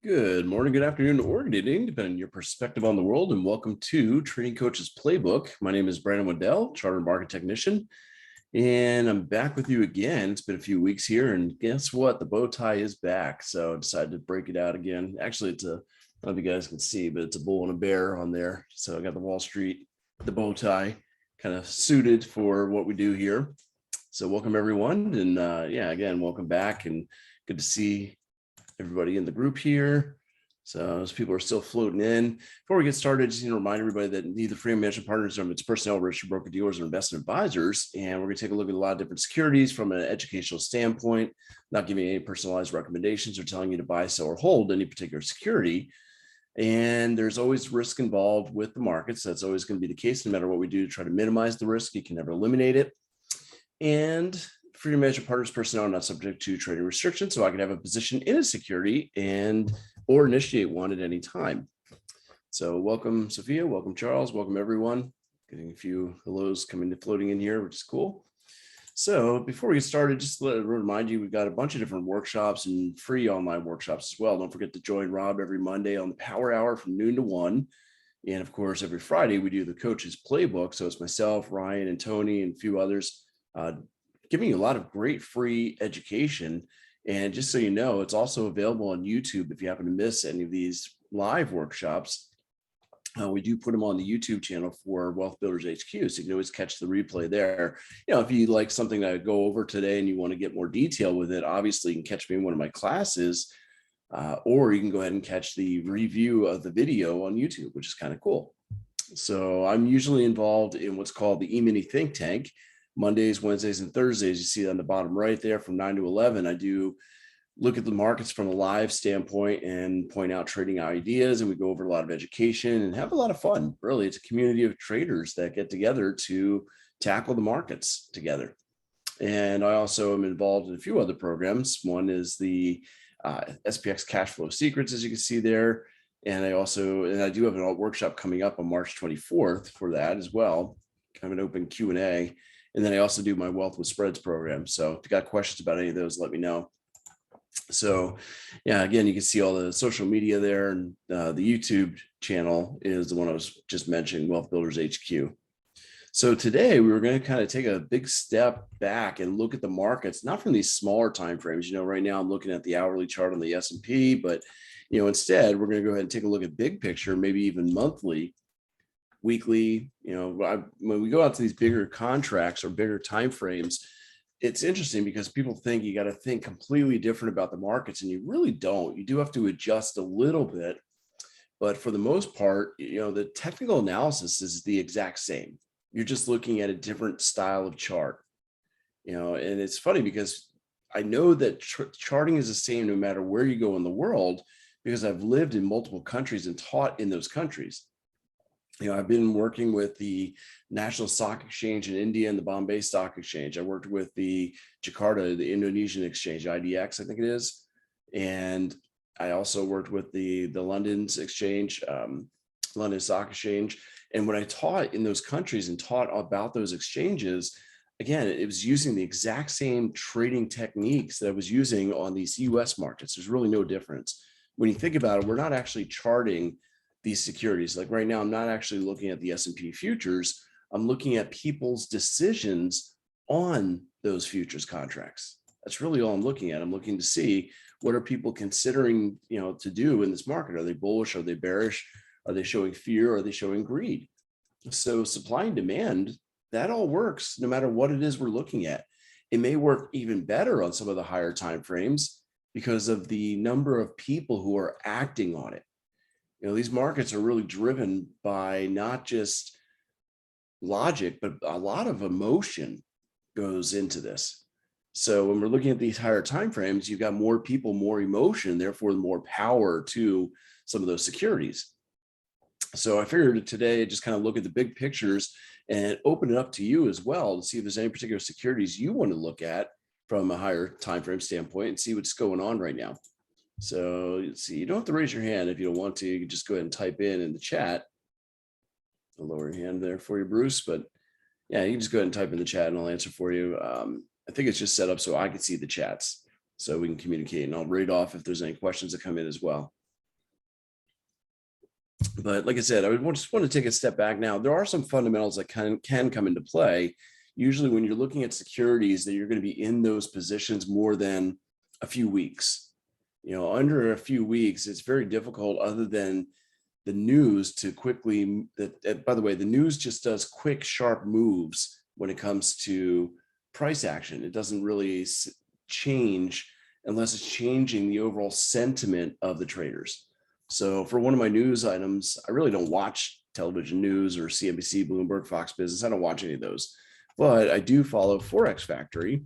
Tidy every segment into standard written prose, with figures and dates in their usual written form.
Good morning, good afternoon, or good evening, depending on your perspective on the world, and welcome to Trading Coaches Playbook. My name is Wendell, Chartered Market Technician, and I'm back with you again. It's been a few weeks here, and guess what? The bow tie is back, so I decided to break it out again. Actually, I don't know if you guys can see, but it's a bull and a bear on there. So I got the Wall Street, the bow tie, kind of suited for what we do here. So welcome everyone, and again, welcome back, and good to see everybody in the group here. So as people are still floating in. Before we get started, just need to remind everybody that neither Freedom Management Partners nor its personnel, registered broker dealers, or investment advisors. And we're going to take a look at a lot of different securities from an educational standpoint, not giving any personalized recommendations or telling you to buy, sell, or hold any particular security. And there's always risk involved with the markets. That's always going to be the case, no matter what we do to try to minimize the risk. You can never eliminate it. And Freedom Management Partners personnel are not subject to trading restrictions, so I can have a position in a security or initiate one at any time. So welcome, Sophia. Welcome, Charles. Welcome, everyone. Getting a few hellos floating in here, which is cool. So before we get started, just to remind you, we've got a bunch of different workshops and free online workshops as well. Don't forget to join Rob every Monday on the Power Hour from noon to 1. And of course, every Friday, we do the Coaches Playbook. So it's myself, Ryan, and Tony, and a few others giving you a lot of great free education. And just so you know, it's also available on YouTube if you happen to miss any of these live workshops. We do put them on the YouTube channel for Wealth Builders HQ, so you can always catch the replay there. You know, if you like something that I go over today and you want to get more detail with it, obviously you can catch me in one of my classes, or you can go ahead and catch the review of the video on YouTube, which is kind of cool. So I'm usually involved in what's called the E-mini Think Tank. Mondays, Wednesdays, and Thursdays, you see on the bottom right there from 9 to 11, I do look at the markets from a live standpoint and point out trading ideas. And we go over a lot of education and have a lot of fun. Really, it's a community of traders that get together to tackle the markets together. And I also am involved in a few other programs. One is the SPX Cash Flow Secrets, as you can see there. And I do have a workshop coming up on March 24th for that as well, kind of an open Q&A. And then I also do my Wealth with Spreads program. So if you got questions about any of those, let me know. So yeah, again, you can see all the social media there, and the YouTube channel is the one I was just mentioning, Wealth Builders HQ. So today we were going to kind of take a big step back and look at the markets, not from these smaller time frames. You know, right now I'm looking at the hourly chart on the S&P, but you know, instead we're going to go ahead and take a look at big picture, maybe even monthly, weekly. You know, when we go out to these bigger contracts or bigger time frames, it's interesting because people think you got to think completely different about the markets, and you really don't. You do have to adjust a little bit, but for the most part, you know, the technical analysis is the exact same. You're just looking at a different style of chart, you know. And it's funny because I know that charting is the same no matter where you go in the world, because I've lived in multiple countries and taught in those countries. You know, I've been working with the National Stock Exchange in India and the Bombay Stock Exchange. I worked with the Jakarta, the Indonesian Exchange, IDX, I think it is. And I also worked with the London's Exchange, London Stock Exchange. And when I taught in those countries and taught about those exchanges, again, it was using the exact same trading techniques that I was using on these US markets. There's really no difference. When you think about it, we're not actually charting these securities. Like right now, I'm not actually looking at the S&P futures. I'm looking at people's decisions on those futures contracts. That's really all I'm looking at. I'm looking to see, what are people considering, you know, to do in this market? Are they bullish? Are they bearish? Are they showing fear? Are they showing greed? So supply and demand, that all works no matter what it is we're looking at. It may work even better on some of the higher time frames because of the number of people who are acting on it. You know, these markets are really driven by not just logic, but a lot of emotion goes into this. So when we're looking at these higher time frames, you've got more people, more emotion, therefore more power to some of those securities. So I figured today just kind of look at the big pictures and open it up to you as well to see if there's any particular securities you want to look at from a higher time frame standpoint and see what's going on right now. So let's see, you don't have to raise your hand if you don't want to. You can just go ahead and type in the chat. I'll lower your hand there for you, Bruce. But yeah, you can just go ahead and type in the chat and I'll answer for you. I think it's just set up so I can see the chats so we can communicate, and I'll read off if there's any questions that come in as well. But like I said, just want to take a step back now. There are some fundamentals that can come into play. Usually when you're looking at securities, that you're going to be in those positions more than a few weeks. Under a few weeks, it's very difficult other than the news to quickly, by the way, the news just does quick, sharp moves when it comes to price action. It doesn't really change unless it's changing the overall sentiment of the traders. So for one of my news items, I really don't watch television news or CNBC, Bloomberg, Fox Business. I don't watch any of those, but I do follow Forex Factory.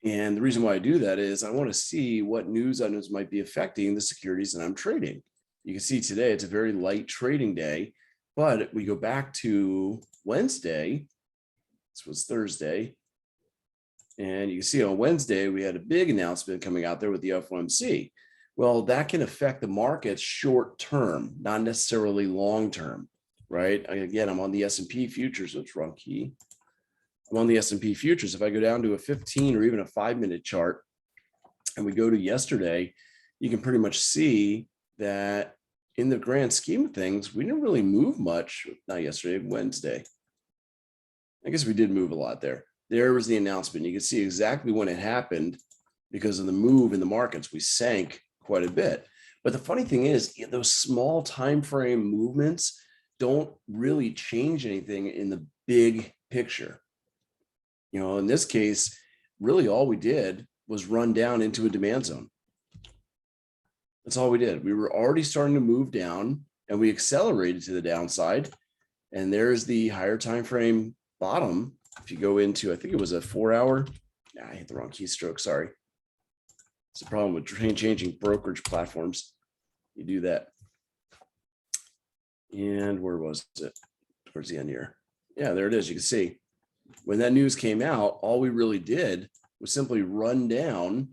And the reason why I do that is I want to see what news items might be affecting the securities that I'm trading. You can see today it's a very light trading day, but we go back to Wednesday. This was Thursday. And you can see on Wednesday, we had a big announcement coming out there with the FOMC. Well, that can affect the markets short term, not necessarily long term, right? Again, I'm on the S&P futures, which wrong key. I'm on the S&P futures. If I go down to a 15 or even a 5-minute chart and we go to yesterday, you can pretty much see that in the grand scheme of things, we didn't really move much. Not yesterday, Wednesday. I guess we did move a lot there. There was the announcement. You can see exactly when it happened because of the move in the markets. We sank quite a bit. But the funny thing is, those small time frame movements don't really change anything in the big picture. In this case, really all we did was run down into a demand zone. That's all we did. We were already starting to move down and we accelerated to the downside. And there's the higher time frame bottom. If you go into, I think it was a 4-hour. I hit the wrong keystroke. Sorry. It's a problem with changing brokerage platforms. You do that. And where was it? Towards the end here. Yeah, there it is. You can see when that news came out, all we really did was simply run down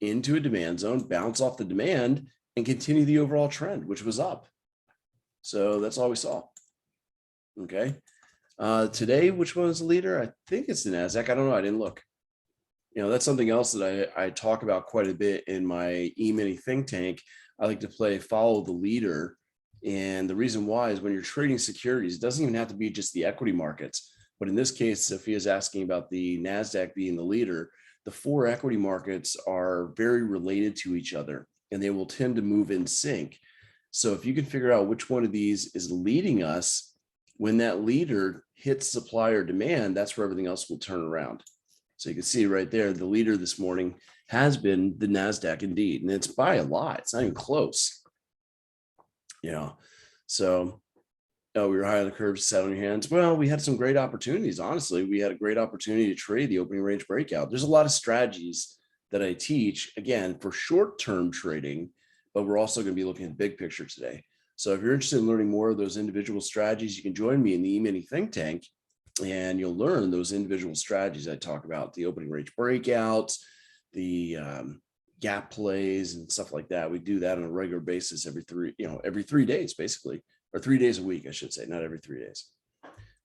into a demand zone, bounce off the demand, and continue the overall trend, which was up. So that's all we saw. Okay. Today, which one is the leader? I think it's the NASDAQ. I don't know. I didn't look. That's something else that I talk about quite a bit in my E-mini think tank. I like to follow the leader. And the reason why is when you're trading securities, it doesn't even have to be just the equity markets. But in this case, Sophia's asking about the NASDAQ being the leader. The 4 equity markets are very related to each other, and they will tend to move in sync. So if you can figure out which one of these is leading us, when that leader hits supply or demand, that's where everything else will turn around. So you can see right there, the leader this morning has been the NASDAQ indeed, and it's by a lot. It's not even close. So we were high on the curve, sat on your hands. Well, we had some great opportunities. Honestly, we had a great opportunity to trade the opening range breakout. There's a lot of strategies that I teach, again, for short-term trading, but we're also going to be looking at big picture today. So if you're interested in learning more of those individual strategies, you can join me in the E-mini think tank, and you'll learn those individual strategies I talk about, the opening range breakouts, the gap plays and stuff like that. We do that on a regular basis every 3 days, basically, or 3 days a week, I should say, not every 3 days.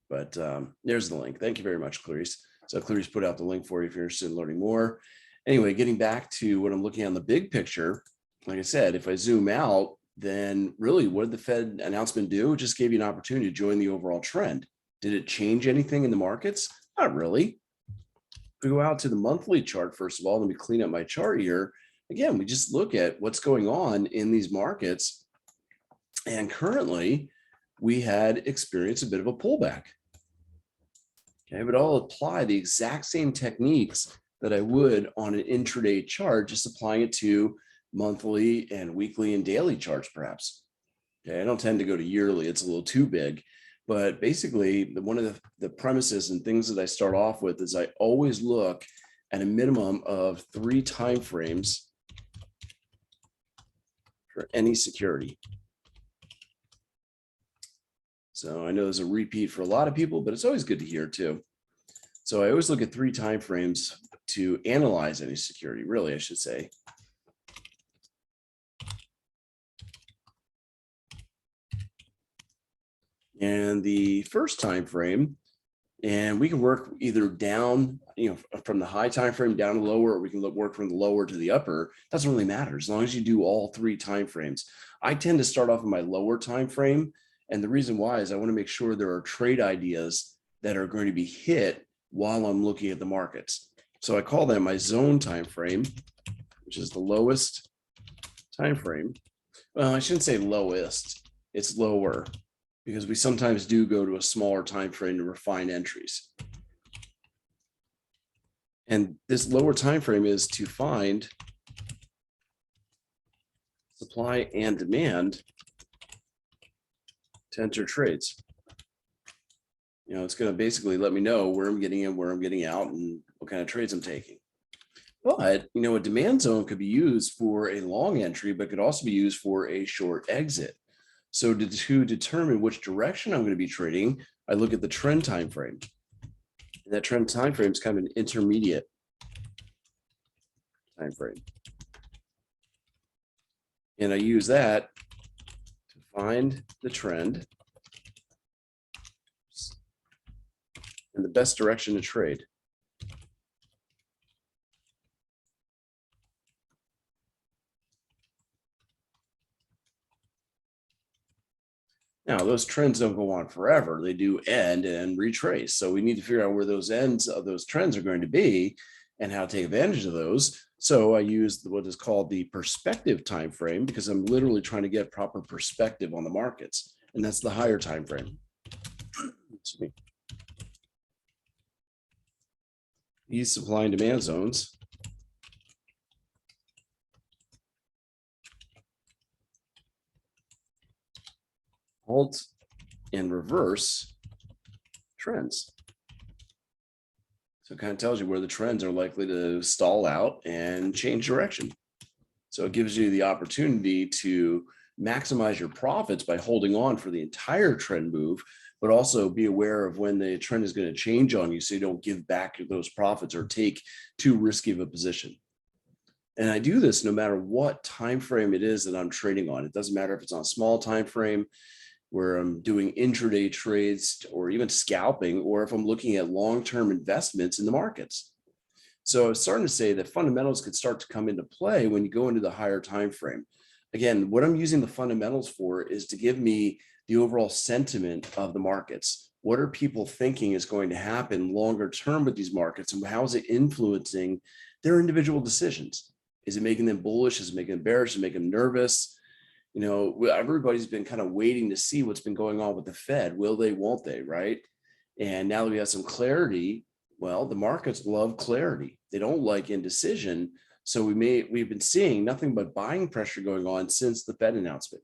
But there's the link. Thank you very much, Clarice. So Clarice put out the link for you if you're interested in learning more. Anyway, getting back to what I'm looking at on the big picture, like I said, if I zoom out, then really what did the Fed announcement do? It just gave you an opportunity to join the overall trend. Did it change anything in the markets? Not really. If we go out to the monthly chart, first of all, let me clean up my chart here. Again, we just look at what's going on in these markets. And currently, we had experienced a bit of a pullback. Okay, but I'll apply the exact same techniques that I would on an intraday chart, just applying it to monthly and weekly and daily charts, perhaps. Okay, I don't tend to go to yearly. It's a little too big. But basically, one of the premises and things that I start off with is I always look at a minimum of 3 time frames for any security. So I know there's a repeat for a lot of people, but it's always good to hear too. So I always look at 3 time frames to analyze any security, really, I should say. And the first time frame And we can work either down, from the high time frame down to lower, or we can work from the lower to the upper. Doesn't really matter as long as you do all three time frames. I tend to start off in my lower time frame, and the reason why is I want to make sure there are trade ideas that are going to be hit while I'm looking at the markets. So I call that my zone time frame, which is the lowest time frame. Well, I shouldn't say lowest, it's lower, because we sometimes do go to a smaller time frame to refine entries. And this lower time frame is to find supply and demand to enter trades. It's going to basically let me know where I'm getting in, where I'm getting out, and what kind of trades I'm taking. But, a demand zone could be used for a long entry, but could also be used for a short exit. So to determine which direction I'm going to be trading, I look at the trend time frame. And that trend time frame is kind of an intermediate time frame. And I use that to find the trend and the best direction to trade. Now, those trends don't go on forever. They do end and retrace. So we need to figure out where those ends of those trends are going to be and how to take advantage of those. So I use what is called the perspective time frame, because I'm literally trying to get proper perspective on the markets. And that's the higher time frame. Excuse me. These supply and demand zones halt and reverse trends. So it kind of tells you where the trends are likely to stall out and change direction. So it gives you the opportunity to maximize your profits by holding on for the entire trend move, but also be aware of when the trend is going to change on you so you don't give back those profits or take too risky of a position. And I do this no matter what time frame it is that I'm trading on. It doesn't matter if it's on a small time frame where I'm doing intraday trades or even scalping, or if I'm looking at long-term investments in the markets. So I was starting to say that fundamentals could start to come into play when you go into the higher time frame. Again, what I'm using the fundamentals for is to give me the overall sentiment of the markets. What are people thinking is going to happen longer term with these markets, and how is it influencing their individual decisions? Is it making them bullish? Is it making them bearish? Is it making them nervous? Everybody's been kind of waiting to see what's been going on with the Fed. Will they, won't they, right? And now that we have some clarity, well, the markets love clarity. They don't like indecision. So we've been seeing nothing but buying pressure going on since the Fed announcement,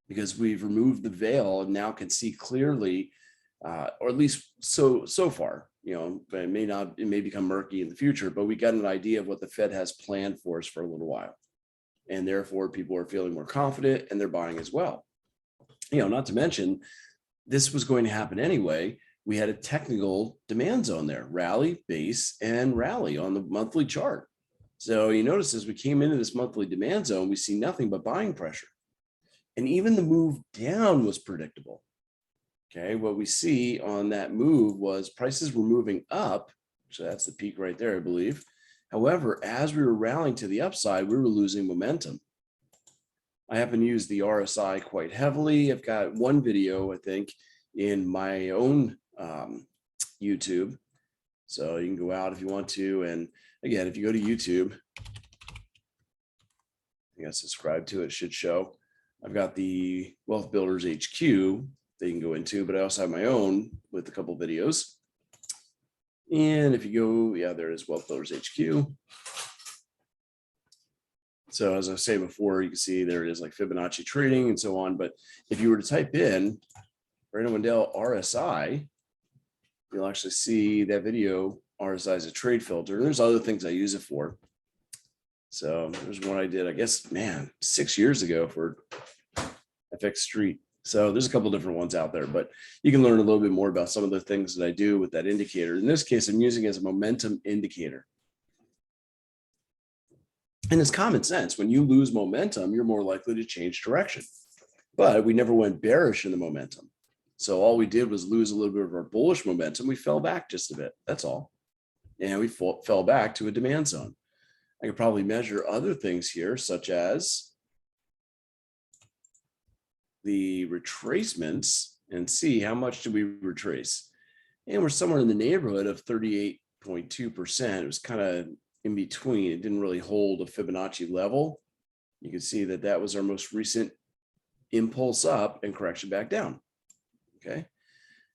because we've removed the veil and now can see clearly, or at least so far. But it may become murky in the future, but we got an idea of what the Fed has planned for us for a little while. And therefore people are feeling more confident and they're buying as well. Not to mention, this was going to happen anyway. We had a technical demand zone there, rally, base, and rally on the monthly chart. So you notice as we came into this monthly demand zone, we see nothing but buying pressure. And even the move down was predictable. Okay, what we see on that move was prices were moving up. So that's the peak right there, I believe. However, as we were rallying to the upside, we were losing momentum. I happen to use the RSI quite heavily. I've got one video, I think, in my own YouTube. So you can go out if you want to. And again, if you go to YouTube, I guess subscribe to it, should show. I've got the Wealth Builders HQ that you can go into, but I also have my own with a couple of videos. And if you go, yeah, there is Wealth Builders HQ. So as I was saying before, you can see there it is, like Fibonacci trading and so on. But if you were to type in Brandon Wendell RSI, you'll actually see that video. RSI is a trade filter. There's other things I use it for. So there's one I did, I guess, 6 years ago for FX Street. So there's a couple different ones out there, but you can learn a little bit more about some of the things that I do with that indicator. In this case, I'm using it as a momentum indicator. And it's common sense. When you lose momentum, you're more likely to change direction. But we never went bearish in the momentum. So all we did was lose a little bit of our bullish momentum. We fell back just a bit. That's all. And we fell back to a demand zone. I could probably measure other things here, such as the retracements, and see how much do we retrace. And we're somewhere in the neighborhood of 38.2%. It was kind of in between. It didn't really hold a Fibonacci level. You can see that that was our most recent impulse up and correction back down. Okay.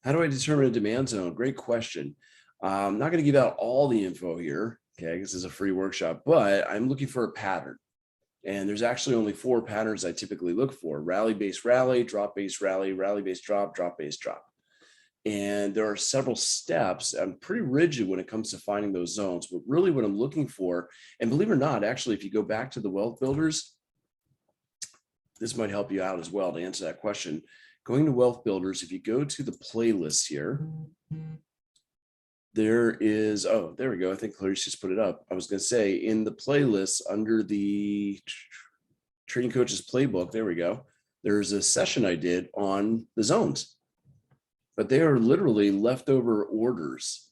How do I determine a demand zone? Great question. I'm not going to give out all the info here. Okay. This is a free workshop, but I'm looking for a pattern. And there's actually only 4 patterns I typically look for: rally-based rally, drop-based rally, rally-based drop, drop-based drop. And there are several steps. I'm pretty rigid when it comes to finding those zones, but really what I'm looking for, and believe it or not, actually, if you go back to the wealth builders, this might help you out as well to answer that question. Going to wealth builders, if you go to the playlist here, there is, oh, there we go. I think Clarice just put it up. I was going to say in the playlist under the Trading Coaches Playbook, there we go. There's a session I did on the zones, but they are literally leftover orders.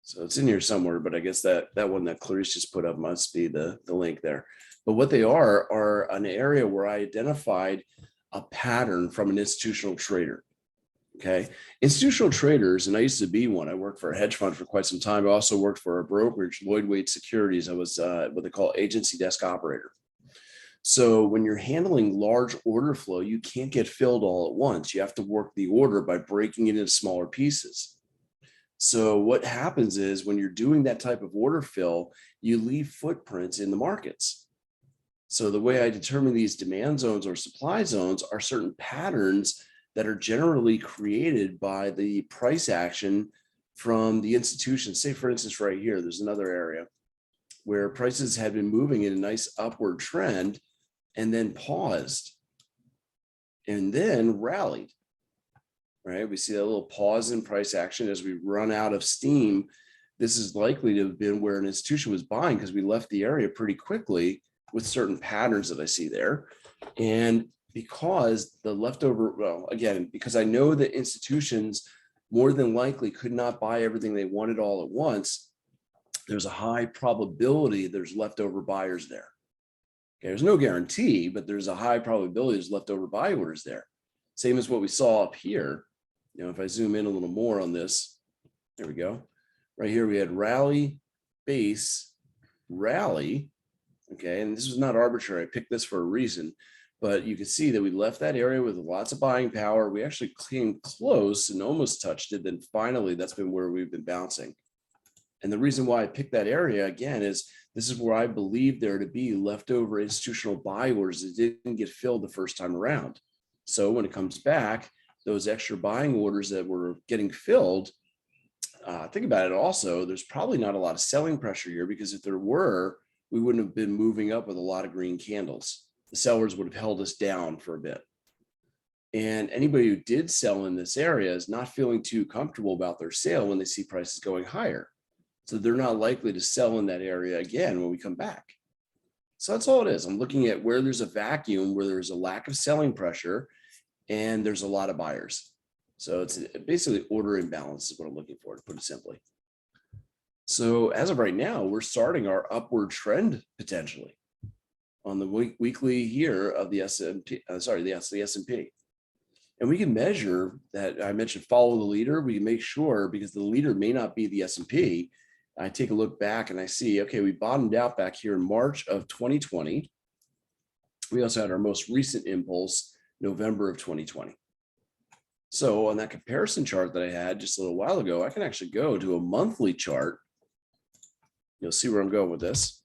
So it's in here somewhere, but I guess that one that Clarice just put up must be the link there. But what they are an area where I identified a pattern from an institutional trader. Okay. Institutional traders, and I used to be one. I worked for a hedge fund for quite some time. I also worked for a brokerage, Lloyd Wade Securities. I was what they call agency desk operator. So when you're handling large order flow, you can't get filled all at once. You have to work the order by breaking it into smaller pieces. So what happens is when you're doing that type of order fill, you leave footprints in the markets. So the way I determine these demand zones or supply zones are certain patterns that are generally created by the price action from the institution. Say, for instance, right here, there's another area where prices had been moving in a nice upward trend and then paused and then rallied, right? We see that little pause in price action as we run out of steam. This is likely to have been where an institution was buying because we left the area pretty quickly with certain patterns that I see there. And because the leftover, well, again, because I know that institutions more than likely could not buy everything they wanted all at once, there's a high probability there's leftover buyers there. Okay, there's no guarantee, but there's a high probability there's leftover buy orders there. Same as what we saw up here. You know, if I zoom in a little more on this, there we go. Right here, we had rally, base, rally. Okay, and this was not arbitrary. I picked this for a reason, but you can see that we left that area with lots of buying power. We actually came close and almost touched it. Then finally, that's been where we've been bouncing. And the reason why I picked that area again is this is where I believe there to be leftover institutional buy orders that didn't get filled the first time around. So when it comes back, those extra buying orders that were getting filled, think about it also, there's probably not a lot of selling pressure here, because if there were, we wouldn't have been moving up with a lot of green candles. The sellers would have held us down for a bit. And anybody who did sell in this area is not feeling too comfortable about their sale when they see prices going higher. So they're not likely to sell in that area again when we come back. So that's all it is. I'm looking at where there's a vacuum, where there's a lack of selling pressure, and there's a lot of buyers. So it's basically order imbalance is what I'm looking for, to put it simply. So as of right now, we're starting our upward trend potentially on the weekly here of the S&P. The S&P. And we can measure that. I mentioned follow the leader. We can make sure, because the leader may not be the S&P. I take a look back and I see, okay, we bottomed out back here in March of 2020. We also had our most recent impulse, November of 2020. So on that comparison chart that I had just a little while ago, I can actually go to a monthly chart. You'll see where I'm going with this.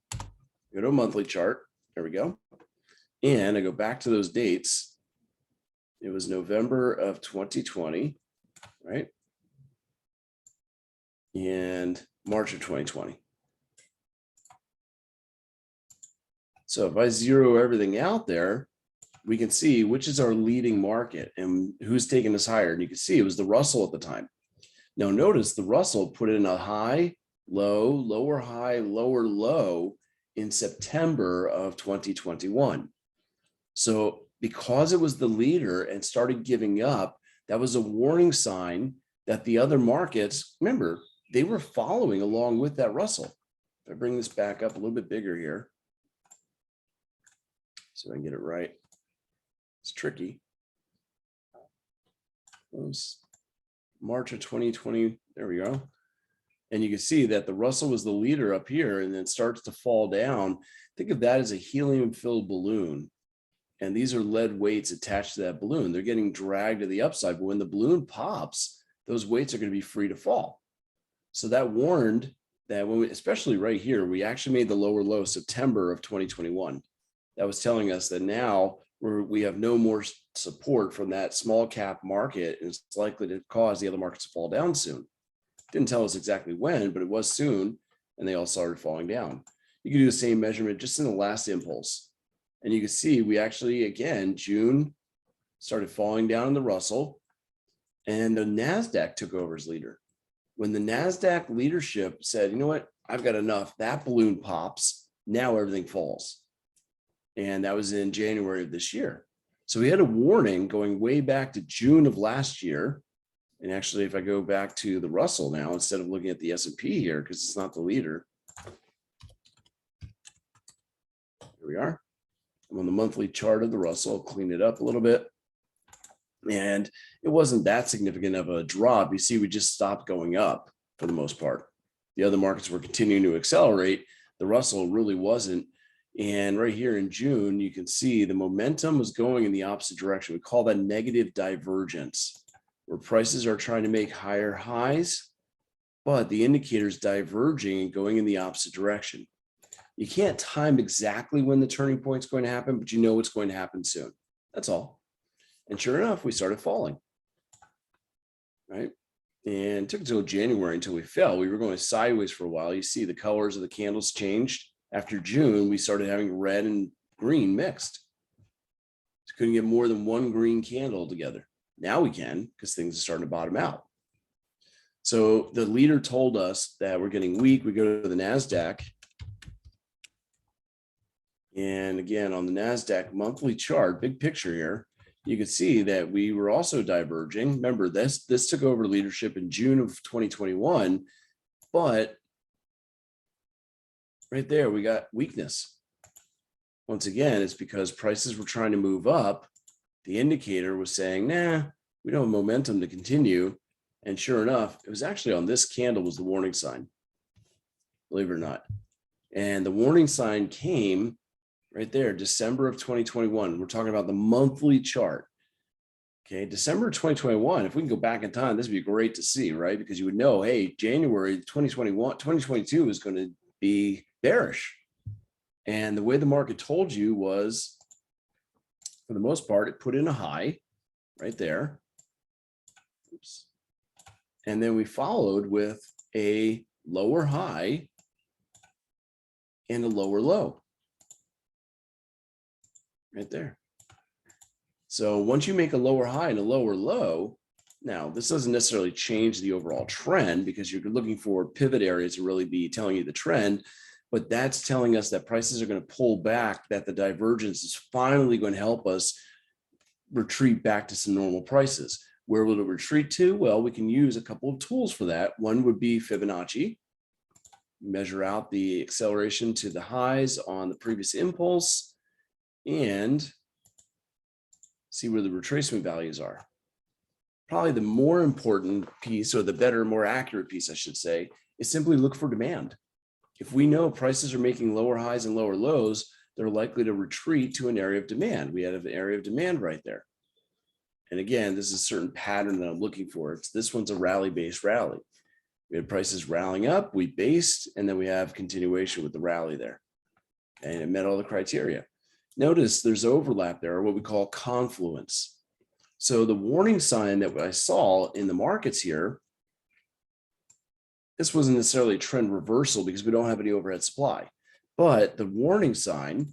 Go to a monthly chart. There we go. And I go back to those dates. It was November of 2020, right? And March of 2020. So if I zero everything out there, we can see which is our leading market and who's taking us higher. And you can see it was the Russell at the time. Now notice the Russell put in a high, low, lower high, lower low in September of 2021. So because it was the leader and started giving up, That was a warning sign that the other markets, remember, they were following along with that Russell. If I bring this back up a little bit bigger here, so I can get it right. It's tricky. It was March of 2020. There we go. And you can see that the Russell was the leader up here and then starts to fall down. Think of that as a helium-filled balloon. And these are lead weights attached to that balloon. They're getting dragged to the upside. But when the balloon pops, those weights are going to be free to fall. So that warned that when we, especially right here, we actually made the lower low September of 2021. That was telling us that now we have no more support from that small cap market, and it's likely to cause the other markets to fall down soon. Didn't tell us exactly when, but it was soon, and they all started falling down. You can do the same measurement just in the last impulse. And you can see we actually, again, June started falling down in the Russell, and the NASDAQ took over as leader. When the NASDAQ leadership said, you know what, I've got enough, that balloon pops, now everything falls. And that was in January of this year. So we had a warning going way back to June of last year. And actually, if I go back to the Russell now, instead of looking at the S&P here, because it's not the leader. Here we are. I'm on the monthly chart of the Russell. I'll clean it up a little bit. And it wasn't that significant of a drop. You see, we just stopped going up for the most part. The other markets were continuing to accelerate. The Russell really wasn't. And right here in June, you can see the momentum was going in the opposite direction. We call that negative divergence, where prices are trying to make higher highs, but the indicator is diverging and going in the opposite direction. You can't time exactly when the turning point is going to happen, but you know it's going to happen soon. That's all. And sure enough, we started falling, right? And it took until January until we fell. We were going sideways for a while. You see the colors of the candles changed. After June, we started having red and green mixed. So couldn't get more than one green candle together. Now we can, because things are starting to bottom out. So the leader told us that we're getting weak. We go to the NASDAQ. And again, on the NASDAQ monthly chart, big picture here, you can see that we were also diverging. Remember, this took over leadership in June of 2021, but right there, we got weakness. Once again, it's because prices were trying to move up. The indicator was saying, nah, we don't have momentum to continue. And sure enough, it was actually on this candle was the warning sign, believe it or not. And the warning sign came right there, December of 2021. We're talking about the monthly chart. Okay, December 2021, if we can go back in time, this would be great to see, right? Because you would know, hey, January 2022 is going to be bearish. And the way the market told you was, for the most part, it put in a high right there. Oops. And then we followed with a lower high and a lower low right there. So once you make a lower high and a lower low, now this doesn't necessarily change the overall trend because you're looking for pivot areas to really be telling you the trend, but that's telling us that prices are going to pull back, that the divergence is finally going to help us retreat back to some normal prices. Where will it retreat to? Well, we can use a couple of tools for that. One would be Fibonacci. Measure out the acceleration to the highs on the previous impulse and see where the retracement values are. Probably the more important piece, or the better, more accurate piece, I should say, is simply look for demand. If we know prices are making lower highs and lower lows, they're likely to retreat to an area of demand. We had an area of demand right there. And again, this is a certain pattern that I'm looking for. This one's a rally-based rally. We had prices rallying up, we based, and then we have continuation with the rally there. And it met all the criteria. Notice there's overlap there, or what we call confluence. So the warning sign that I saw in the markets here, this wasn't necessarily a trend reversal because we don't have any overhead supply, but the warning sign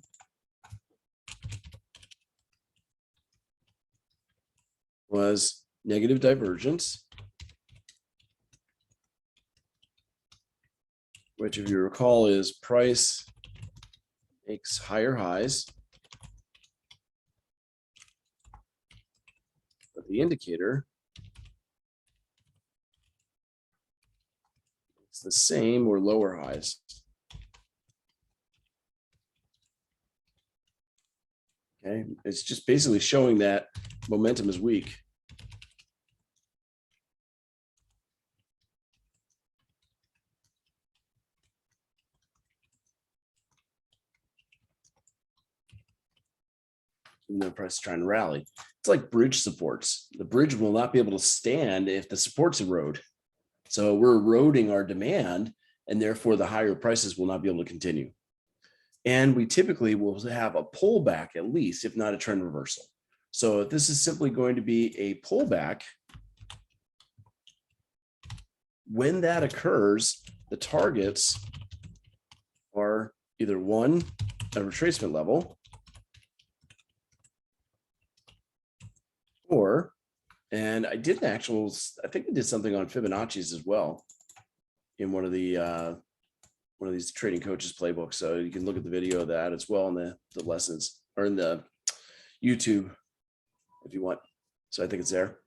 was negative divergence, which, if you recall, is price makes higher highs, but the indicator It's the same or lower highs. Okay, it's just basically showing that momentum is weak. And the price is trying to rally. It's like bridge supports. The bridge will not be able to stand if the supports erode. So we're eroding our demand, and therefore the higher prices will not be able to continue. And we typically will have a pullback at least, if not a trend reversal. So if this is simply going to be a pullback, when that occurs, the targets are either one, a retracement level, or, and I did I think I did something on Fibonacci's as well in one of these Trading Coaches Playbooks. So you can look at the video of that as well in the lessons or in the YouTube if you want. So I think it's there.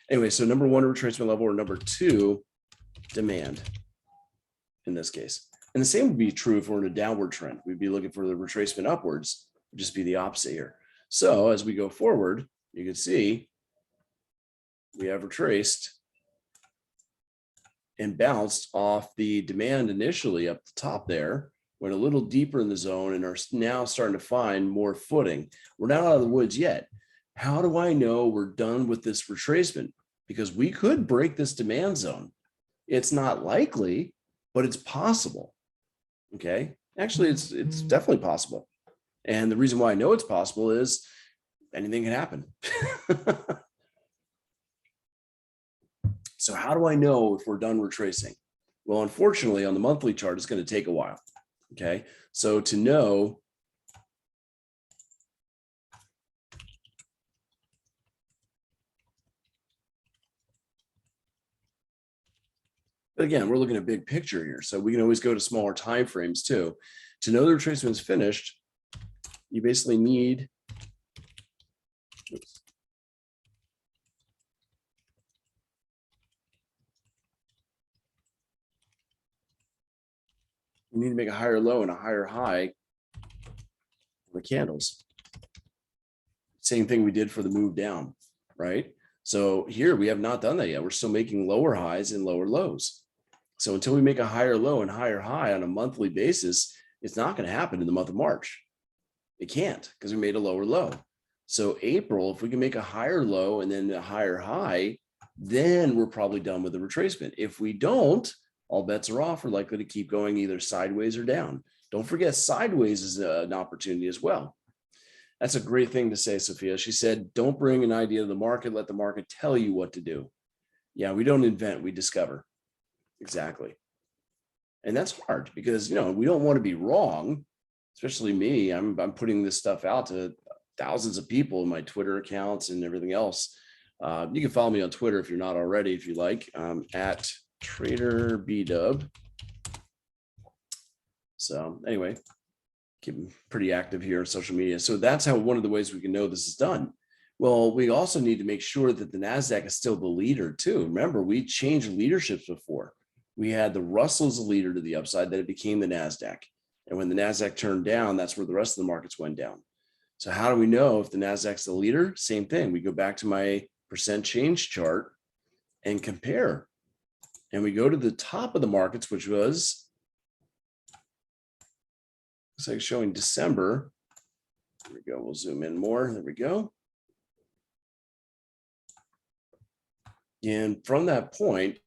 Anyway, so number one, retracement level, or number two, demand in this case. And the same would be true if we're in a downward trend. We'd be looking for the retracement upwards, would just be the opposite here. So as we go forward, you can see we have retraced and bounced off the demand initially up the top there, went a little deeper in the zone and are now starting to find more footing. We're not out of the woods yet. How do I know we're done with this retracement? Because we could break this demand zone. It's not likely, but it's possible. Okay. Actually, it's definitely possible. And the reason why I know it's possible is anything can happen. So how do I know if we're done retracing? Well, unfortunately, on the monthly chart, it's going to take a while. Okay. So to know, but again, we're looking at big picture here. So we can always go to smaller time frames too. To know the retracement is finished, you basically need, oops. You need to make a higher low and a higher high on the candles. Same thing we did for the move down, right? So here we have not done that yet. We're still making lower highs and lower lows. So until we make a higher low and higher high on a monthly basis, it's not going to happen in the month of March. It can't because we made a lower low. So April, if we can make a higher low and then a higher high, then we're probably done with the retracement. If we don't, all bets are off. We're likely to keep going either sideways or down. Don't forget, sideways is an opportunity as well. That's a great thing to say, Sophia. She said, don't bring an idea to the market. Let the market tell you what to do. Yeah, we don't invent, we discover. Exactly. And that's hard because, we don't want to be wrong, especially me. I'm putting this stuff out to thousands of people in my Twitter accounts and everything else. You can follow me on Twitter if you're not already, if you like, at TraderBDub. So anyway, keep pretty active here on social media. So that's how one of the ways we can know this is done. Well, we also need to make sure that the NASDAQ is still the leader too. Remember, we changed leaderships before. We had the Russell as a leader to the upside, then it became the NASDAQ. And when the NASDAQ turned down, that's where the rest of the markets went down. So how do we know if the NASDAQ's the leader? Same thing. We go back to my percent change chart and compare. And we go to the top of the markets, which was, looks like showing December. There we go. We'll zoom in more. There we go. And from that point,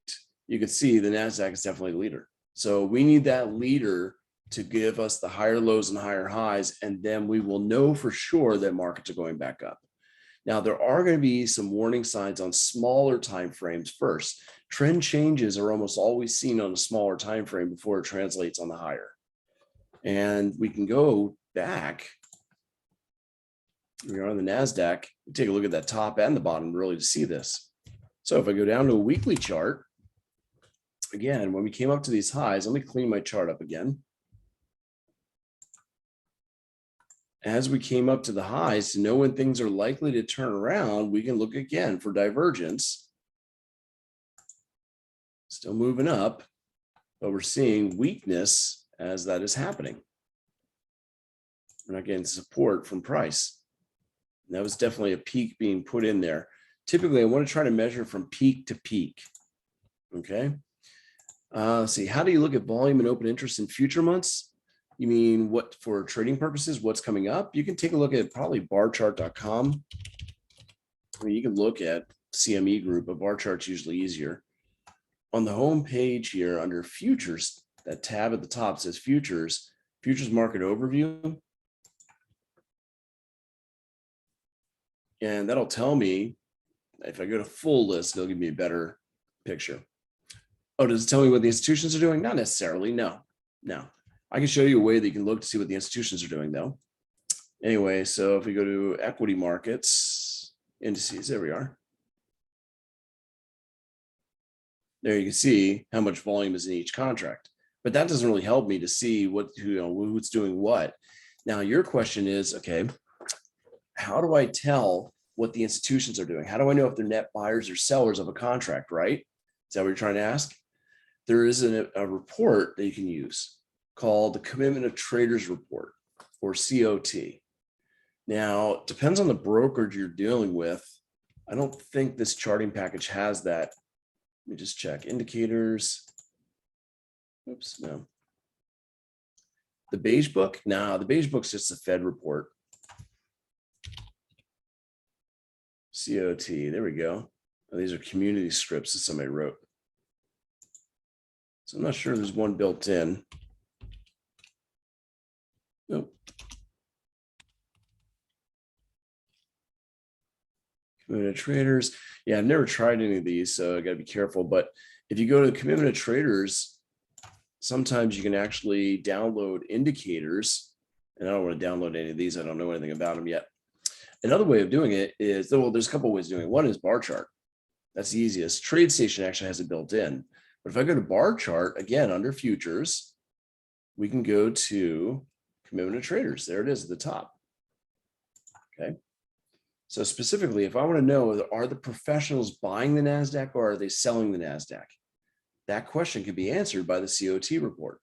you can see the NASDAQ is definitely the leader. So we need that leader to give us the higher lows and higher highs, and then we will know for sure that markets are going back up. Now, there are going to be some warning signs on smaller time frames first. Trend changes are almost always seen on a smaller time frame before it translates on the higher. And we can go back. We are on the NASDAQ. Take a look at that top and the bottom really to see this. So if I go down to a weekly chart, again, when we came up to these highs, let me clean my chart up again. As we came up to the highs, to know when things are likely to turn around, we can look again for divergence. Still moving up. but we're seeing weakness as that is happening. We're not getting support from price. And that was definitely a peak being put in there. Typically, I want to try to measure from peak to peak. Okay. Let's see. How do you look at volume and open interest in future months? You mean what for trading purposes? What's coming up? You can take a look at probably barchart.com. I mean, you can look at CME Group, but bar chart's usually easier. On the home page here under futures, that tab at the top says futures market overview. And that'll tell me, if I go to full list, it'll give me a better picture. Oh, does it tell me what the institutions are doing? Not necessarily. No. I can show you a way that you can look to see what the institutions are doing though. Anyway, so if we go to equity markets, indices, there we are. There you can see how much volume is in each contract, but that doesn't really help me to see what, who's doing what. Now your question is, okay, how do I tell what the institutions are doing? How do I know if they're net buyers or sellers of a contract, right? Is that what you're trying to ask? There is a report that you can use called the Commitment of Traders Report, or COT. Now, it depends on the brokerage you're dealing with. I don't think this charting package has that. Let me just check indicators. Oops, no. The beige book? No, the beige book's just a Fed report. COT, there we go. Oh, these are community scripts that somebody wrote. So I'm not sure there's one built in. Nope. Commitment of Traders. Yeah, I've never tried any of these, so I got to be careful. But if you go to the Commitment of Traders, sometimes you can actually download indicators. And I don't want to download any of these. I don't know anything about them yet. Another way of doing it is, well, there's a couple of ways of doing it. One is bar chart. That's the easiest. TradeStation actually has it built in. But if I go to bar chart, again, under futures, we can go to Commitment of Traders. There it is at the top. Okay. So specifically, if I want to know, are the professionals buying the NASDAQ or are they selling the NASDAQ? That question can be answered by the COT report.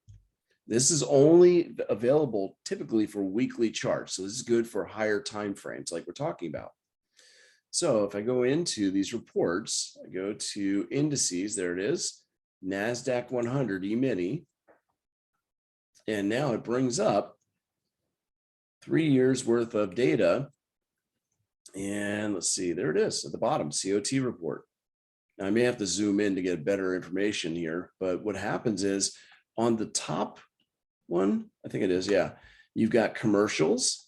This is only available typically for weekly charts. So this is good for higher time frames like we're talking about. So if I go into these reports, I go to indices, there it is, NASDAQ 100 E-mini. And now it brings up 3 years worth of data. And let's see, there it is at the bottom, COT report. Now, I may have to zoom in to get better information here, but what happens is on the top one, I think it is, yeah, you've got commercials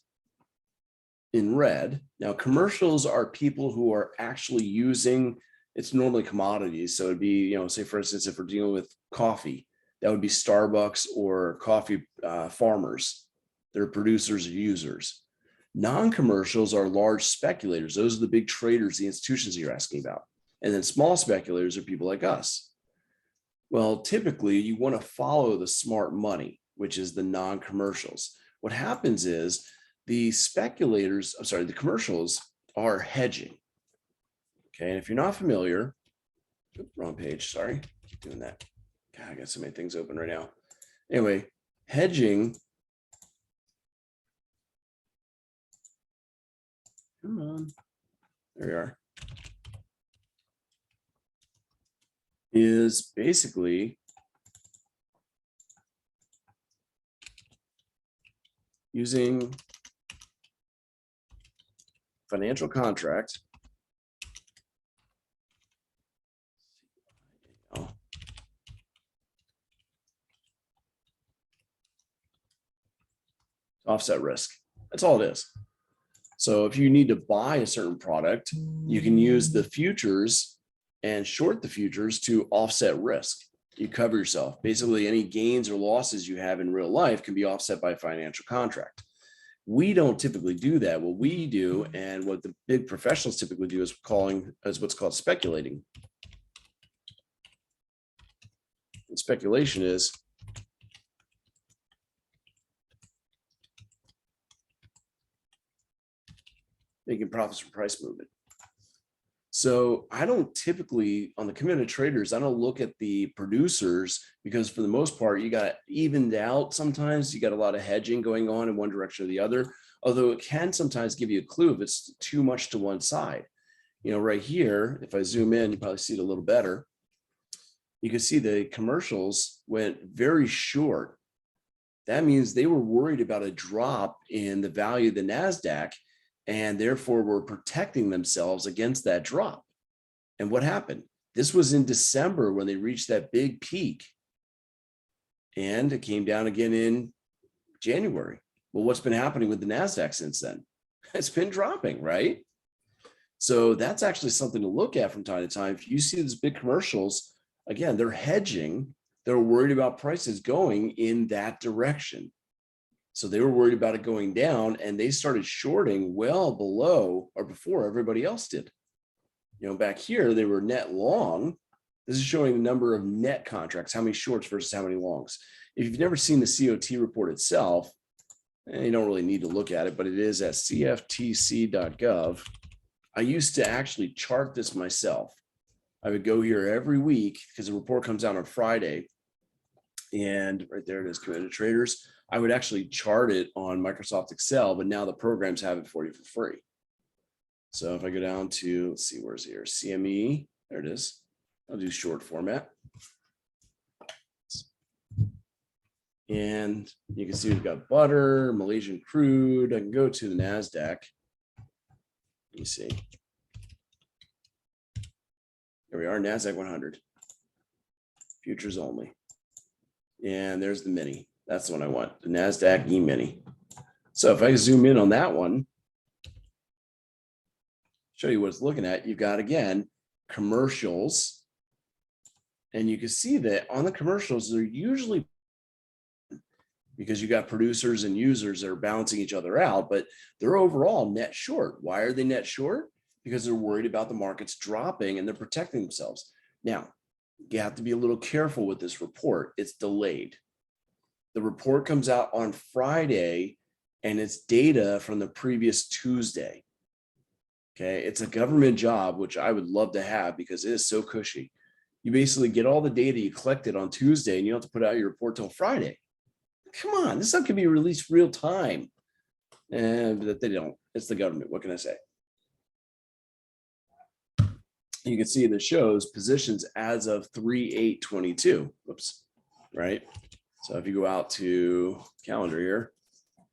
in red. Now, commercials are people who are actually using, it's normally commodities. So it'd be, say for instance, if we're dealing with coffee, that would be Starbucks or coffee farmers. They're producers or users. Non-commercials are large speculators. Those are the big traders, the institutions you're asking about. And then small speculators are people like us. Well, typically you want to follow the smart money, which is the non-commercials. What happens is the speculators, I'm sorry, the commercials are hedging. Okay, and if you're not familiar, wrong page, sorry, keep doing that. God, I got so many things open right now. Anyway, hedging. Come on, there we are. Is basically using financial contract offset risk. That's all it is. So if you need to buy a certain product, you can use the futures and short the futures to offset risk. You cover yourself. Basically, any gains or losses you have in real life can be offset by a financial contract. We don't typically do that. What we do, and what the big professionals typically do, is what's called speculating. And speculation is making profits from price movement. So I don't typically, on the committed traders, I don't look at the producers because for the most part, you got evened out. Sometimes you got a lot of hedging going on in one direction or the other, although it can sometimes give you a clue if it's too much to one side. Right here, if I zoom in, you probably see it a little better. You can see the commercials went very short. That means they were worried about a drop in the value of the NASDAQ and therefore were protecting themselves against that drop. And what happened? This was in December when they reached that big peak. And it came down again in January. Well, what's been happening with the NASDAQ since then? It's been dropping, right? So that's actually something to look at from time to time. If you see these big commercials, again, they're hedging. They're worried about prices going in that direction. So they were worried about it going down and they started shorting well below or before everybody else did. Back here, they were net long. This is showing the number of net contracts, how many shorts versus how many longs. If you've never seen the COT report itself, you don't really need to look at it, but it is at cftc.gov. I used to actually chart this myself. I would go here every week because the report comes out on Friday. And right there it is, committed traders. I would actually chart it on Microsoft Excel, but now the programs have it for you for free. So if I go down to, let's see, where's here? CME, there it is. I'll do short format. And you can see we've got butter, Malaysian crude. I can go to the NASDAQ. Let me see. Here we are, NASDAQ 100. Futures only. And there's the mini. That's the one I want, the NASDAQ E-mini. So if I zoom in on that one, show you what it's looking at, you've got, again, commercials. And you can see that on the commercials, they're usually, because you got producers and users that are balancing each other out, but they're overall net short. Why are they net short? Because they're worried about the markets dropping and they're protecting themselves. Now, you have to be a little careful with this report. It's delayed. The report comes out on Friday and it's data from the previous Tuesday. Okay, it's a government job, which I would love to have because it is so cushy. You basically get all the data you collected on Tuesday and you don't have to put out your report till Friday. Come on, this stuff can be released real time. And that they don't. It's the government. What can I say? You can see that shows positions as of 3/8/22. Whoops, right? So if you go out to calendar here,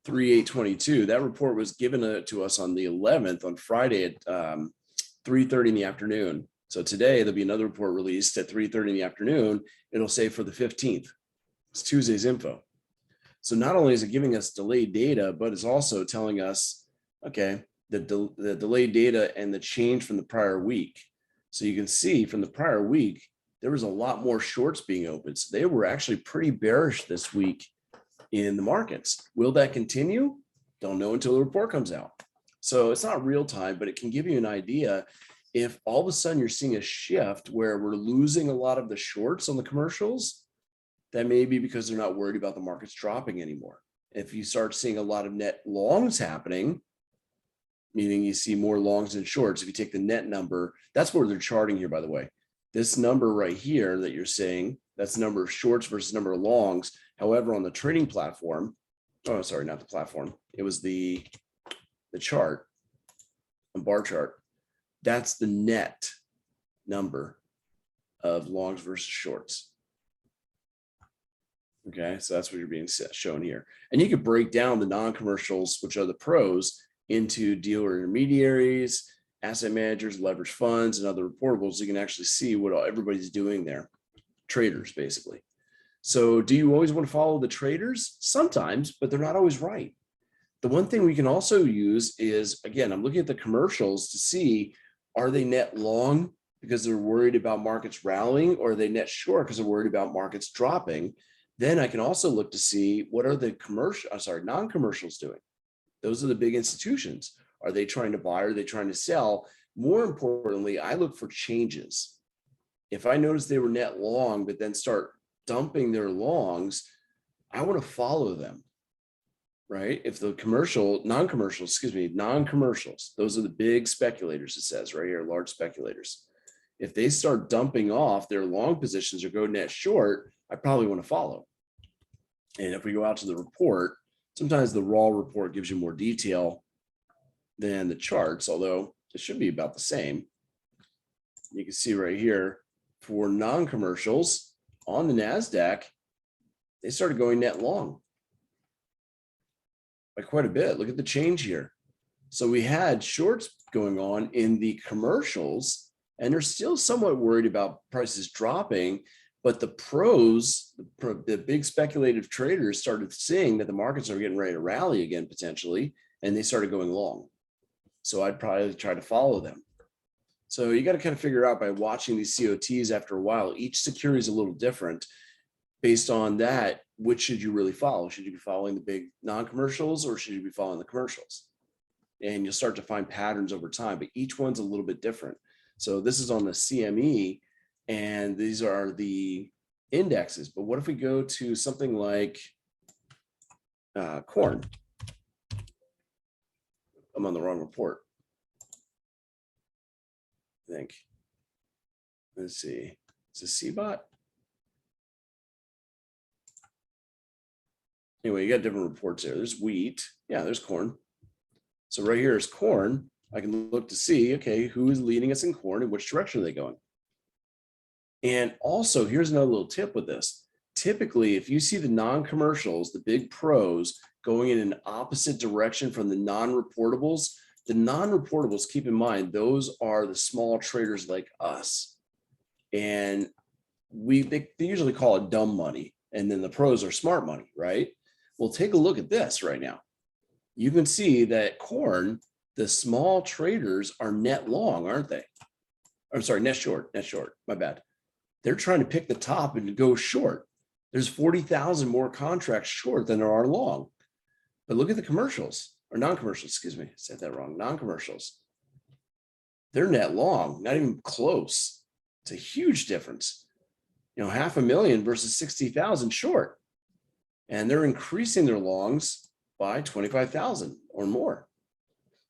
3/8/22, that report was given to us on the 11th on Friday at 3:30 in the afternoon. So today there'll be another report released at 3:30 in the afternoon. It'll say for the 15th. It's Tuesday's info. So not only is it giving us delayed data, but it's also telling us, okay, the delayed data and the change from the prior week. So you can see from the prior week, there was a lot more shorts being opened. So they were actually pretty bearish this week in the markets. Will that continue? Don't know until the report comes out. So it's not real time, but it can give you an idea if all of a sudden you're seeing a shift where we're losing a lot of the shorts on the commercials. That may be because they're not worried about the markets dropping anymore. If you start seeing a lot of net longs happening, meaning you see more longs and shorts, if you take the net number, that's where they're charting here, by the way. This number right here that you're seeing, that's the number of shorts versus number of longs. However, on the trading platform, oh, sorry, not the platform. It was the chart, a bar chart. That's the net number of longs versus shorts. Okay, so that's what you're being shown here. And you could break down the non-commercials, which are the pros, into dealer intermediaries, asset managers, leverage funds, and other reportables. You can actually see what everybody's doing there. Traders, basically. So do you always want to follow the traders? Sometimes, but they're not always right. The one thing we can also use is, again, I'm looking at the commercials to see, are they net long because they're worried about markets rallying, or are they net short because they're worried about markets dropping? Then I can also look to see what are the non-commercials doing. Those are the big institutions. Are they trying to buy? Are they trying to sell? More importantly, I look for changes. If I notice they were net long, but then start dumping their longs, I want to follow them. right? If the non-commercials, those are the big speculators, it says right here, large speculators. If they start dumping off their long positions or go net short, I probably want to follow. And if we go out to the report, sometimes the raw report gives you more detail than the charts, although it should be about the same. You can see right here for non-commercials on the NASDAQ, they started going net long by quite a bit. Look at the change here. So we had shorts going on in the commercials, and they're still somewhat worried about prices dropping. But the pros, the big speculative traders started seeing that the markets are getting ready to rally again, potentially, and they started going long. So I'd probably try to follow them. So you got to kind of figure out by watching these COTs after a while, each security is a little different. Based on that, which should you really follow? Should you be following the big non-commercials or should you be following the commercials? And you'll start to find patterns over time, but each one's a little bit different. So this is on the CME, and these are the indexes. But what if we go to something like corn? I'm on the wrong report, I think. Let's see. Is this CBOT? Anyway, you got different reports there. There's wheat. Yeah, there's corn. So right here is corn. I can look to see, okay, who is leading us in corn and which direction are they going? And also, here's another little tip with this. Typically, if you see the non-commercials, the big pros going in an opposite direction from the non-reportables, keep in mind, those are the small traders like us. And they usually call it dumb money. And then the pros are smart money, right? Well, take a look at this right now. You can see that corn, the small traders are net long, aren't they? I'm sorry, net short, my bad. They're trying to pick the top and go short. There's 40,000 more contracts short than there are long. But look at the commercials, or non-commercials, excuse me, I said that wrong, non-commercials. They're net long, not even close. It's a huge difference. 500,000 versus 60,000 short. And they're increasing their longs by 25,000 or more.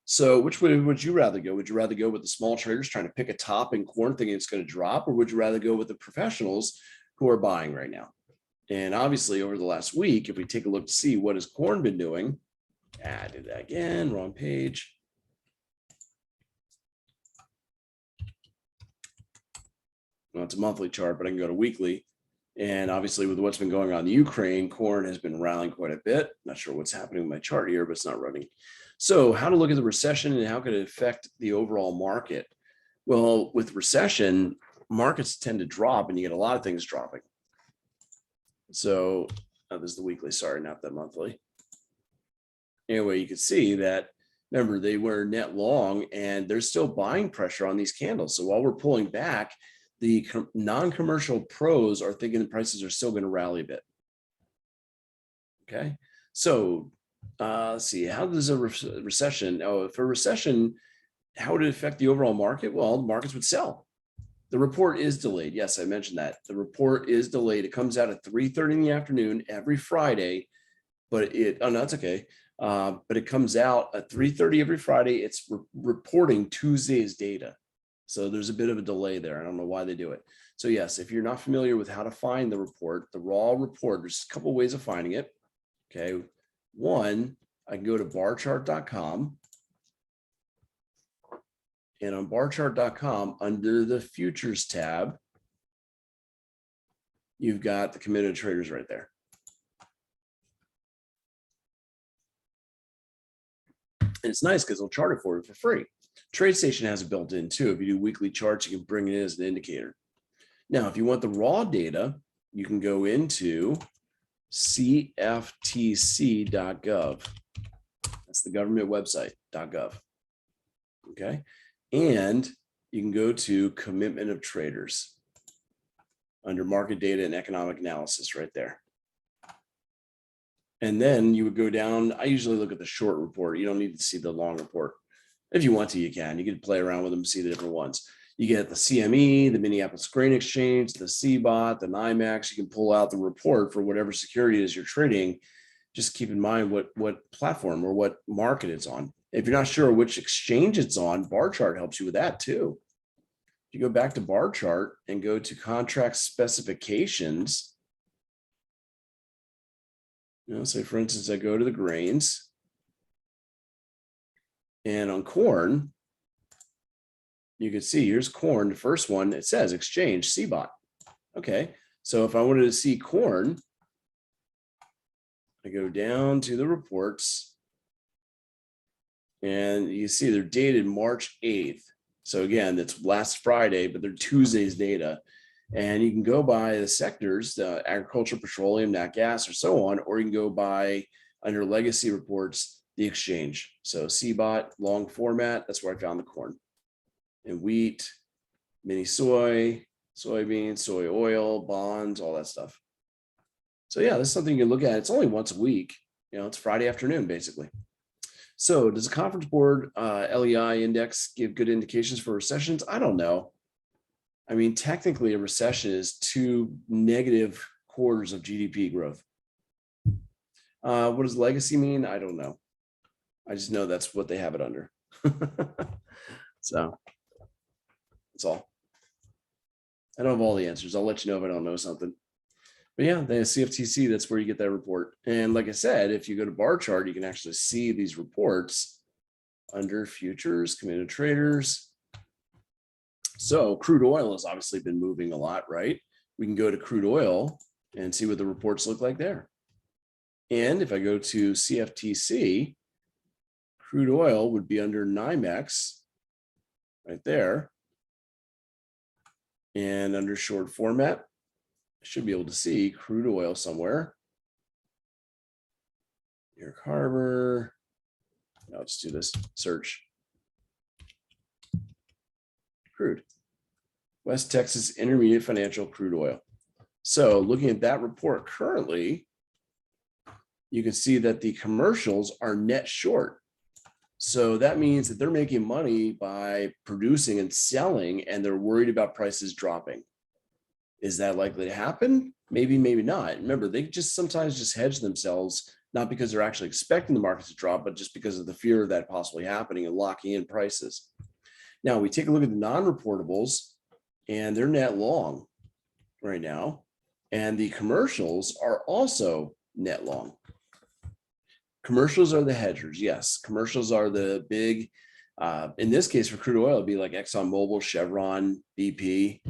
So which way would you rather go? Would you rather go with the small traders trying to pick a top in corn thinking it's going to drop, or would you rather go with the professionals who are buying right now? And obviously over the last week, if we take a look to see what has corn been doing, I did that again, wrong page. Well, it's a monthly chart, but I can go to weekly. And obviously with what's been going on in Ukraine, corn has been rallying quite a bit. Not sure what's happening with my chart here, but it's not running. So how to look at the recession and how could it affect the overall market? Well, with recession, markets tend to drop and you get a lot of things dropping. So this is the weekly, sorry, not the monthly. Anyway, you can see that, remember, they were net long and there's still buying pressure on these candles. So while we're pulling back, the non-commercial pros are thinking the prices are still going to rally a bit. Okay, so let's see, how does a recession, if a recession, how would it affect the overall market? Well, the markets would sell. The report is delayed. Yes, I mentioned that. The report is delayed. It comes out at 3:30 in the afternoon every Friday, but oh no, that's okay. But it comes out at 3:30 every Friday. It's reporting Tuesday's data. So there's a bit of a delay there. I don't know why they do it. So yes, if you're not familiar with how to find the report, the raw report, there's a couple ways of finding it. Okay. One, I can go to barchart.com. And on barchart.com, under the futures tab, you've got the committed traders right there. And it's nice because they'll chart it for you for free. TradeStation has it built in too. If you do weekly charts, you can bring it in as an indicator. Now, if you want the raw data, you can go into cftc.gov. That's the government website, .gov. Okay. And you can go to commitment of traders under market data and economic analysis right there. And then you would go down. I usually look at the short report. You don't need to see the long report. If you want to, you can. You can play around with them, see the different ones. You get the CME, the Minneapolis Grain Exchange, the CBOT, the NYMEX. You can pull out the report for whatever security it is you're trading. just keep in mind what platform or what market it's on. If you're not sure which exchange it's on, bar chart helps you with that too. If you go back to bar chart and go to contract specifications, say for instance, I go to the grains, and on corn, you can see here's corn. The first one, it says exchange CBOT. Okay, so if I wanted to see corn, I go down to the reports, and you see they're dated March 8th. So again, that's last Friday, but they're Tuesday's data. And you can go by the sectors, agriculture, petroleum, nat gas, or so on, or you can go by under legacy reports, the exchange. So CBOT, long format, that's where I found the corn. And wheat, mini soy, soybeans, soy oil, bonds, all that stuff. So yeah, that's something you can look at. It's only once a week. It's Friday afternoon, basically. So does the conference board LEI index give good indications for recessions? I don't know. I mean, technically a recession is 2 negative quarters of GDP growth. What does legacy mean? I don't know. I just know that's what they have it under. So that's all. I don't have all the answers. I'll let you know if I don't know something. But yeah, the CFTC, that's where you get that report. And like I said, if you go to bar chart, you can actually see these reports under futures, committed traders. So crude oil has obviously been moving a lot, right? We can go to crude oil and see what the reports look like there. And if I go to CFTC, crude oil would be under NYMEX right there. And under short format, I should be able to see crude oil somewhere. New York Harbor. I'll just do this search. Crude. West Texas Intermediate Financial Crude Oil. So looking at that report currently, you can see that the commercials are net short. So that means that they're making money by producing and selling, and they're worried about prices dropping. Is that likely to happen? Maybe, maybe not. Remember, they just sometimes just hedge themselves, not because they're actually expecting the market to drop, but just because of the fear of that possibly happening and locking in prices. Now we take a look at the non-reportables, and they're net long right now. And the commercials are also net long. Commercials are the hedgers. Yes, commercials are the big, in this case for crude oil, it'd be like ExxonMobil, Chevron, BP.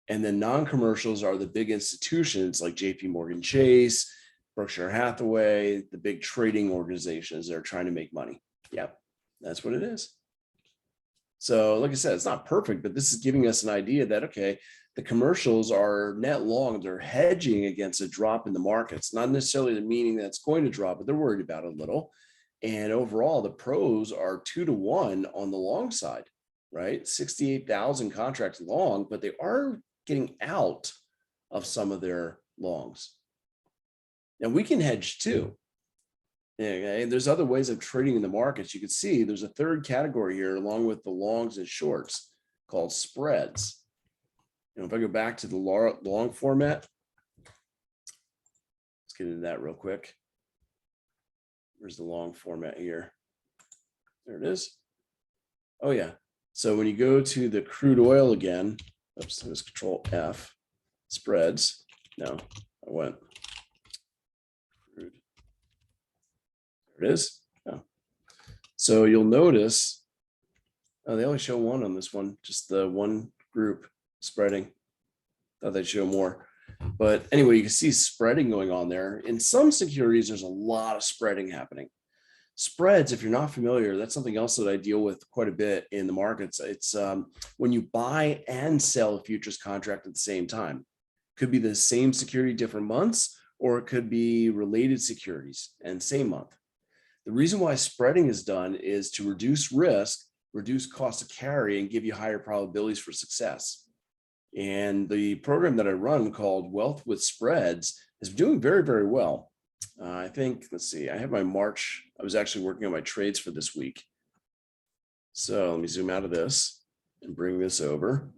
And then non-commercials are the big institutions like JP Morgan Chase, Berkshire Hathaway, the big trading organizations that are trying to make money. Yep, that's what it is. So like I said, it's not perfect, but this is giving us an idea that, okay, the commercials are net long. They're hedging against a drop in the markets, not necessarily the meaning that it's going to drop, but they're worried about it a little. And overall, the pros are 2-to-1 on the long side, right? 68,000 contracts long, but they are getting out of some of their longs. Now we can hedge too. Okay, there's other ways of trading in the markets. You can see there's a third category here along with the longs and shorts called spreads. If I go back to the long format, let's get into that real quick. Where's the long format here? There it is. Oh yeah. So when you go to the crude oil again, oops, let's Control F, spreads. No, I went crude. There it is. Oh. So you'll notice, they only show one on this one, just the one group spreading. Thought they'd show more. But anyway, you can see spreading going on there. In some securities, there's a lot of spreading happening. Spreads, if you're not familiar, that's something else that I deal with quite a bit in the markets. It's when you buy and sell a futures contract at the same time. Could be the same security, different months, or it could be related securities and same month. The reason why spreading is done is to reduce risk, reduce cost of carry, and give you higher probabilities for success. And the program that I run called Wealth with Spreads is doing very, very well. I think, let's see, I have my March. I was actually working on my trades for this week. So let me zoom out of this and bring this over.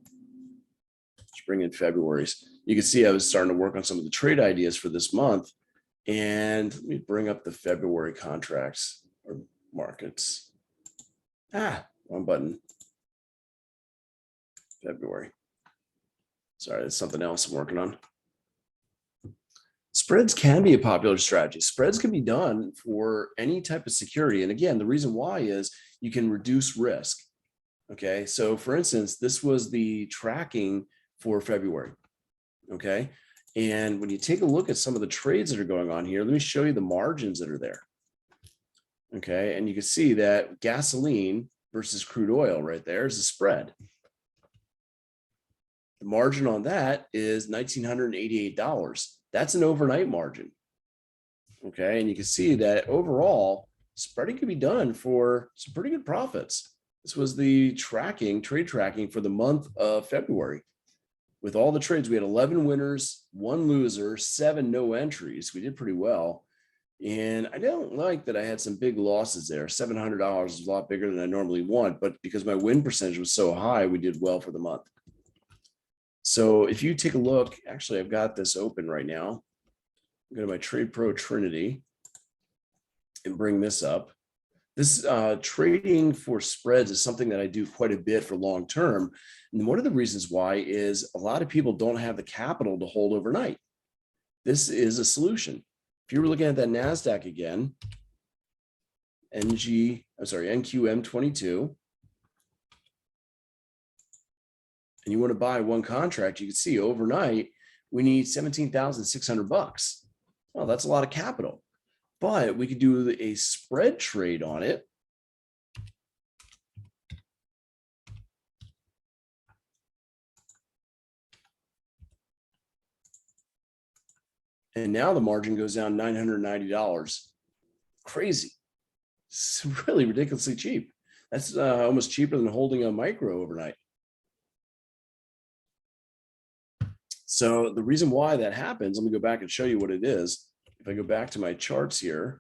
Let's bring in February's. You can see I was starting to work on some of the trade ideas for this month. And let me bring up the February contracts or markets. Wrong button. February. Sorry, that's something else I'm working on. Spreads can be a popular strategy. Spreads can be done for any type of security. And again, the reason why is you can reduce risk. Okay, so for instance, this was the tracking for February. Okay, and when you take a look at some of the trades that are going on here, let me show you the margins that are there. Okay, and you can see that gasoline versus crude oil right there is a spread. The margin on that is $1,988. That's an overnight margin. Okay, and you can see that overall spreading can be done for some pretty good profits. This was the trade tracking for the month of February. With all the trades, we had 11 winners, 1 loser, 7 no entries. We did pretty well. And I don't like that I had some big losses there. $700 is a lot bigger than I normally want, but because my win percentage was so high, we did well for the month. So if you take a look, actually, I've got this open right now. Go to my Trade Pro Trinity and bring this up. This trading for spreads is something that I do quite a bit for long term. And one of the reasons why is a lot of people don't have the capital to hold overnight. This is a solution. If you were looking at that NASDAQ again, NQM22, and you want to buy one contract, you can see overnight, we need $17,600. Well, that's a lot of capital, but we could do a spread trade on it. And now the margin goes down $990. Crazy. It's really ridiculously cheap. That's almost cheaper than holding a micro overnight. So the reason why that happens, let me go back and show you what it is. If I go back to my charts here,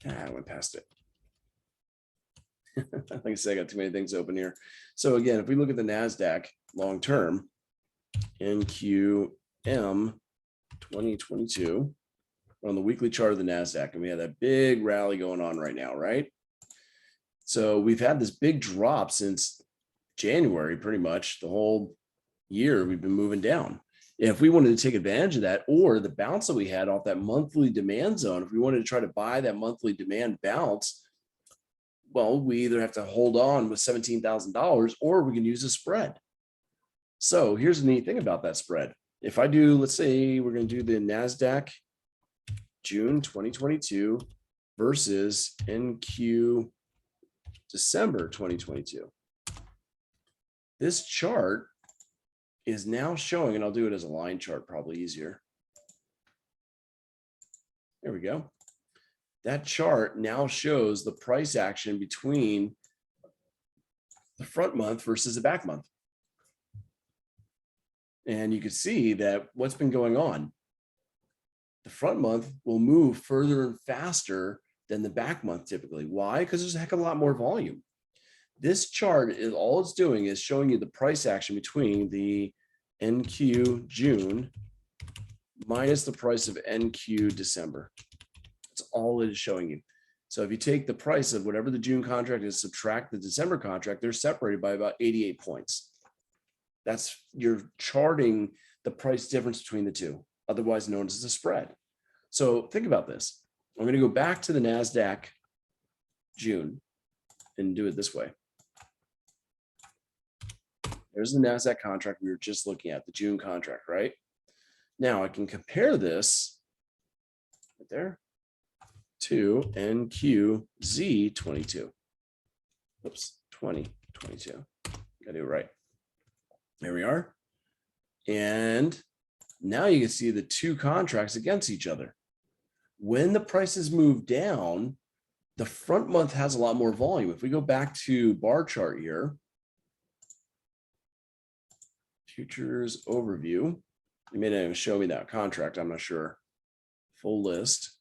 I went past it. Like I said, I got too many things open here. So again, if we look at the NASDAQ long-term, NQM 2022, on the weekly chart of the NASDAQ, and we have that big rally going on right now, right? So we've had this big drop since January, pretty much the whole year we've been moving down. If we wanted to take advantage of that, or the bounce that we had off that monthly demand zone, if we wanted to try to buy that monthly demand bounce, well, we either have to hold on with $17,000 or we can use a spread. So here's the neat thing about that spread. If I do, let's say we're going to do the NASDAQ June 2022 versus NQ December 2022. This chart is now showing, and I'll do it as a line chart, probably easier. There we go. That chart now shows the price action between the front month versus the back month. And you can see that what's been going on. The front month will move further and faster than the back month typically. Why? Because there's a heck of a lot more volume. This chart is all it's doing is showing you the price action between the NQ June minus the price of NQ December. That's all it is showing you. So if you take the price of whatever the June contract is, subtract the December contract, they're separated by about 88 points. You're charting the price difference between the two, otherwise known as the spread. So think about this. I'm going to go back to the NASDAQ June and do it this way. There's the NASDAQ contract we were just looking at, the June contract, right? Now I can compare this right there to NQZ22. Oops, 2022. Gotta do it right. There we are. And now you can see the two contracts against each other. When the prices move down, the front month has a lot more volume. If we go back to bar chart here, futures overview, you may not even show me that contract, I'm not sure. Full list.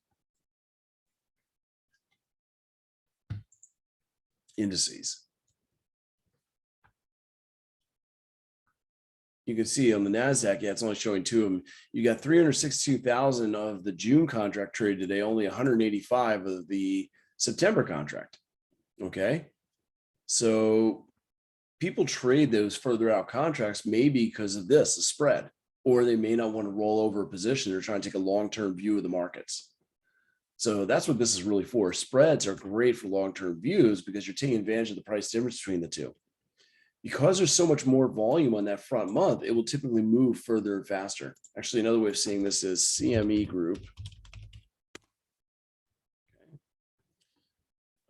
Indices. you can see on the NASDAQ, yeah, it's only showing two of them. You got 362,000 of the June contract traded today, only 185 of the September contract. Okay. So people trade those further out contracts maybe because of this, the spread, or they may not want to roll over a position. They're trying to take a long-term view of the markets. So that's what this is really for. Spreads are great for long-term views because you're taking advantage of the price difference between the two. Because there's so much more volume on that front month, it will typically move further and faster. Actually, another way of seeing this is CME group.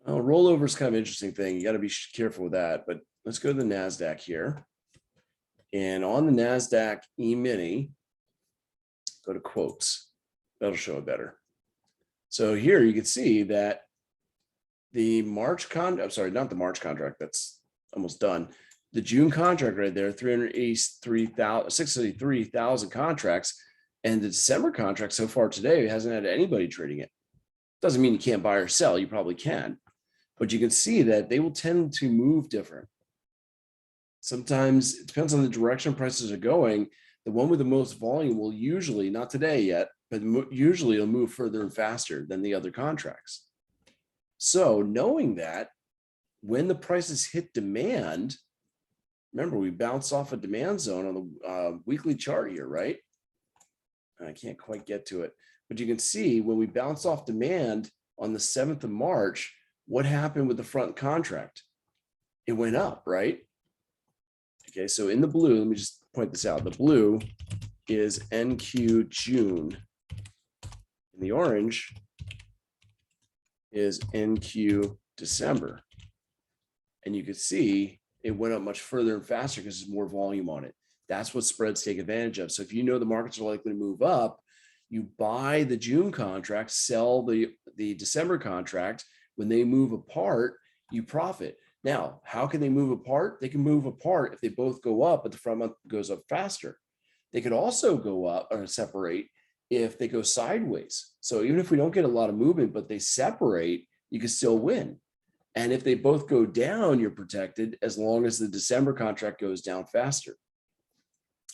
Well, rollover is kind of an interesting thing. You got to be careful with that, but let's go to the NASDAQ here. And on the NASDAQ E-mini, go to quotes. That'll show it better. So here you can see that the March contract, I'm sorry, not the March contract, that's almost done. The June contract right there, 683,000 contracts, and the December contract so far today hasn't had anybody trading it. Doesn't mean you can't buy or sell, you probably can, but you can see that they will tend to move different. Sometimes it depends on the direction prices are going. The one with the most volume will usually, not today yet, but usually it'll move further and faster than the other contracts. So knowing that, when the prices hit demand, remember we bounced off a demand zone on the weekly chart here, right? I can't quite get to it, but you can see when we bounced off demand on the 7th of March, what happened with the front contract? It went up, right? Okay, so in the blue, let me just point this out. The blue is NQ June. And the orange is NQ December. And you can see it went up much further and faster because there's more volume on it. That's what spreads take advantage of. So if you know the markets are likely to move up, you buy the June contract, sell the December contract. When they move apart, you profit. Now, how can they move apart? They can move apart if they both go up, but the front month goes up faster. They could also go up or separate if they go sideways. So even if we don't get a lot of movement, but they separate, you can still win. And if they both go down, you're protected as long as the December contract goes down faster.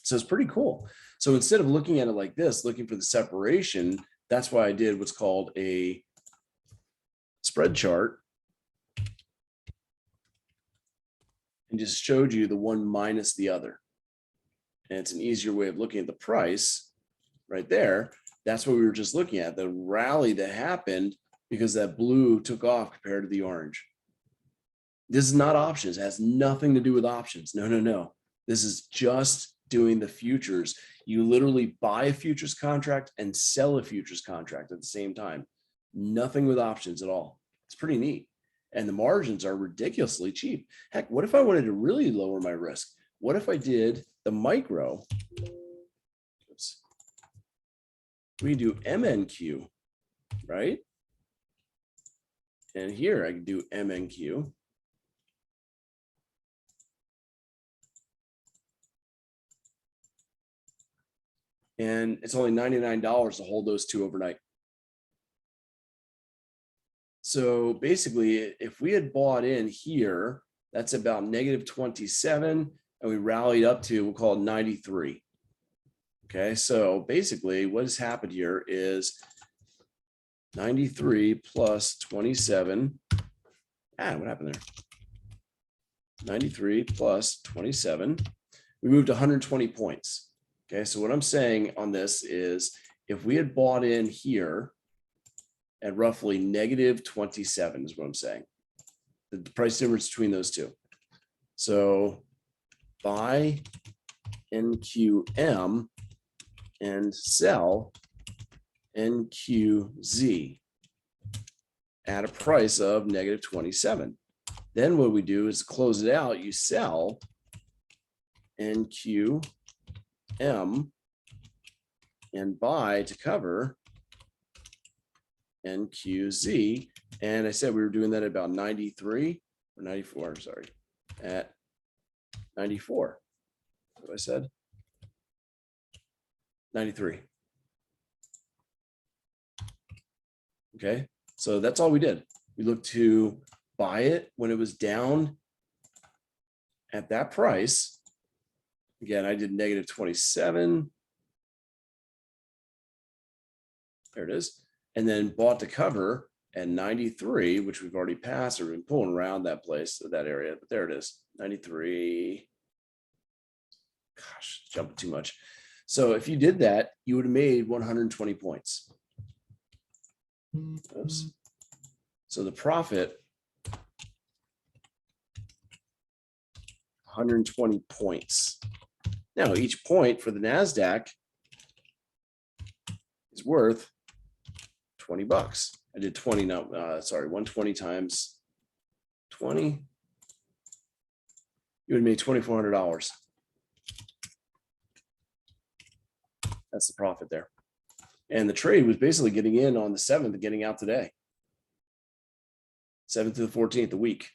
So it's pretty cool. So instead of looking at it like this, looking for the separation, that's why I did what's called a spread chart and just showed you the one minus the other. And it's an easier way of looking at the price right there. That's what we were just looking at, the rally that happened because that blue took off compared to the orange. This is not options. It has nothing to do with options. No, no, no. This is just doing the futures. You literally buy a futures contract and sell a futures contract at the same time. Nothing with options at all. It's pretty neat. And the margins are ridiculously cheap. Heck, what if I wanted to really lower my risk? What if I did the micro? Oops. We do MNQ, right? And here I can do MNQ. And it's only $99 to hold those two overnight. So basically, if we had bought in here, that's about -27, and we rallied up to, we'll call it 93. Okay, so basically what has happened here is 93 plus 27. What happened there? 93 plus 27. We moved 120 points. Okay, so what I'm saying on this is if we had bought in here at roughly -27 is what I'm saying, the price difference between those two. So buy NQM and sell NQZ at a price of -27. Then what we do is close it out. You sell NQM and buy to cover NQZ. And I said we were doing that at about 93 or 94, sorry, at 94. What I said? 93. Okay, so that's all we did. We looked to buy it when it was down at that price Again, I did negative 27. There it is. And then bought the cover at 93, which we've already passed, or been pulling around that place, that area. But there it is, 93. Gosh, jumping too much. So if you did that, you would have made 120 points. Oops. So the profit, 120 points. Now, each point for the NASDAQ is worth 20 bucks. I did 20 now, sorry, 120 times 20. You would have made $2,400. That's the profit there. And the trade was basically getting in on the 7th and getting out today. 7th to the 14th a week.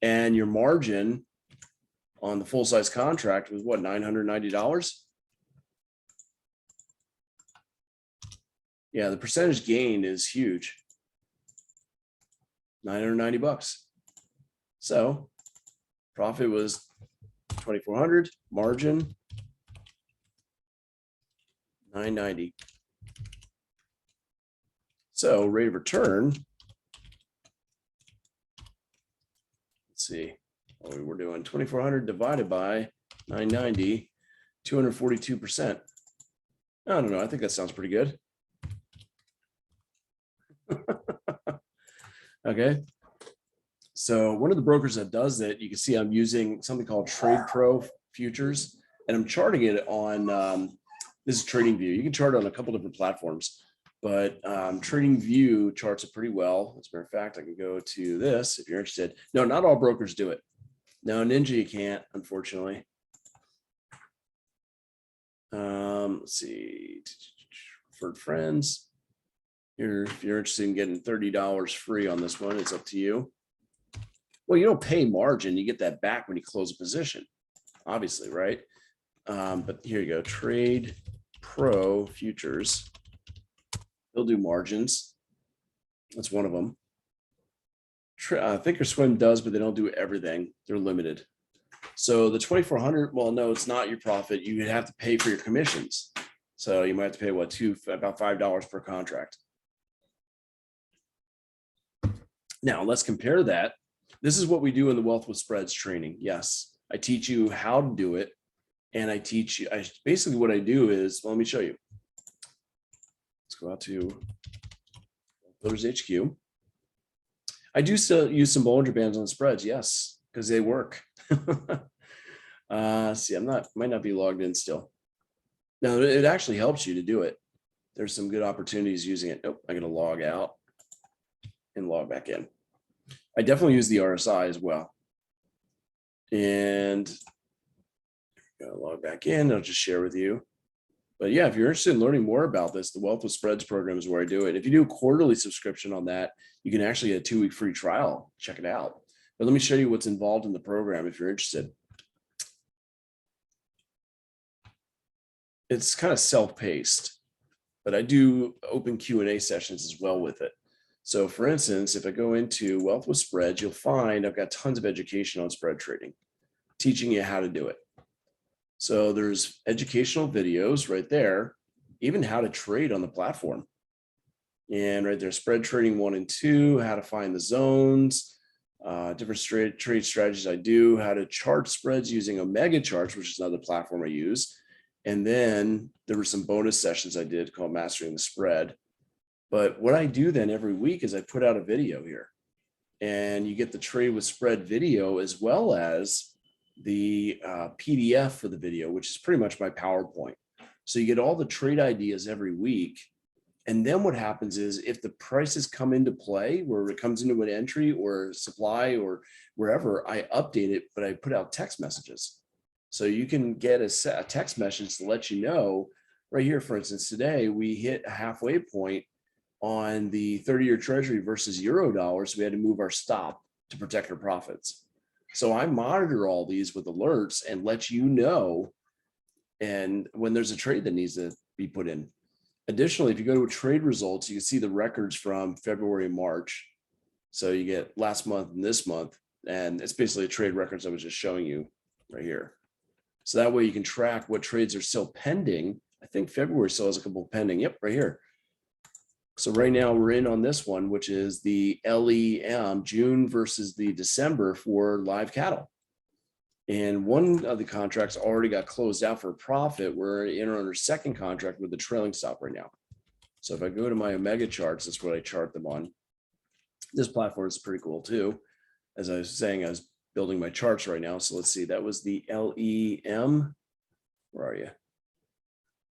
And your margin on the full size contract was what, $990? Yeah, the percentage gain is huge. 990 bucks. So profit was 2,400, margin 990. So rate of return, let's see, we're doing 2,400 divided by 990, 242%. I don't know, I think that sounds pretty good. Okay, so one of the brokers that does it, you can see I'm using something called Trade Pro Futures, and I'm charting it on, this is Trading View. You can chart it on a couple different platforms, but Trading View charts it pretty well. As a matter of fact, I can go to this if you're interested. No, not all brokers do it. No, Ninja, you can't, unfortunately. Let's see, referred friends. If you're interested in getting $30 free on this one, it's up to you. Well, you don't pay margin. You get that back when you close a position, obviously, right? But here you go, Trade Pro Futures. They'll do margins. That's one of them. Thinkorswim does, but they don't do everything. They're limited. So the 2,400, well, no, it's not your profit. You have to pay for your commissions. So you might have to pay what, about $5 per contract. Now let's compare that. This is what we do in the Wealth with Spreads training. Yes, I teach you how to do it. And I teach you, basically what I do is, well, let me show you. Let's go out to WBHQ. I do still use some Bollinger Bands on spreads, yes, because they work. See, might not be logged in still. Now, it actually helps you to do it. There's some good opportunities using it. Nope, I'm going to log out and log back in. I definitely use the RSI as well. And log back in. I'll just share with you. But yeah, if you're interested in learning more about this, the Wealth with Spreads program is where I do it. If you do a quarterly subscription on that, you can actually get a 2-week free trial. Check it out. But let me show you what's involved in the program if you're interested. It's kind of self-paced, but I do open Q&A sessions as well with it. So for instance, if I go into Wealth with Spreads, you'll find I've got tons of education on spread trading, teaching you how to do it. So there's educational videos right there, even how to trade on the platform. And right there, spread trading 1 and 2, how to find the zones, different trade strategies I do, how to chart spreads using Omega Charts, which is another platform I use. And then there were some bonus sessions I did called Mastering the Spread. But what I do then every week is I put out a video here, and you get the Trade with Spread video as well as the PDF for the video, which is pretty much my PowerPoint. So you get all the trade ideas every week. And then what happens is if the prices come into play, where it comes into an entry or supply or wherever, I update it, but I put out text messages. So you can get a text message to let you know right here. For instance, today we hit a halfway point on the 30-year treasury versus Eurodollar. So we had to move our stop to protect our profits. So I monitor all these with alerts and let you know, and when there's a trade that needs to be put in. Additionally, if you go to trade results, you can see the records from February and March. So you get last month and this month, and it's basically a trade records I was just showing you right here. So that way you can track what trades are still pending. I think February still has a couple pending. Yep, right here. So right now we're in on this one, which is the LEM, June versus the December for live cattle. And one of the contracts already got closed out for a profit. We're in on our second contract with the trailing stop right now. So if I go to my Omega charts, that's what I chart them on. This platform is pretty cool too. As I was saying, I was building my charts right now. So let's see, that was the LEM. Where are you?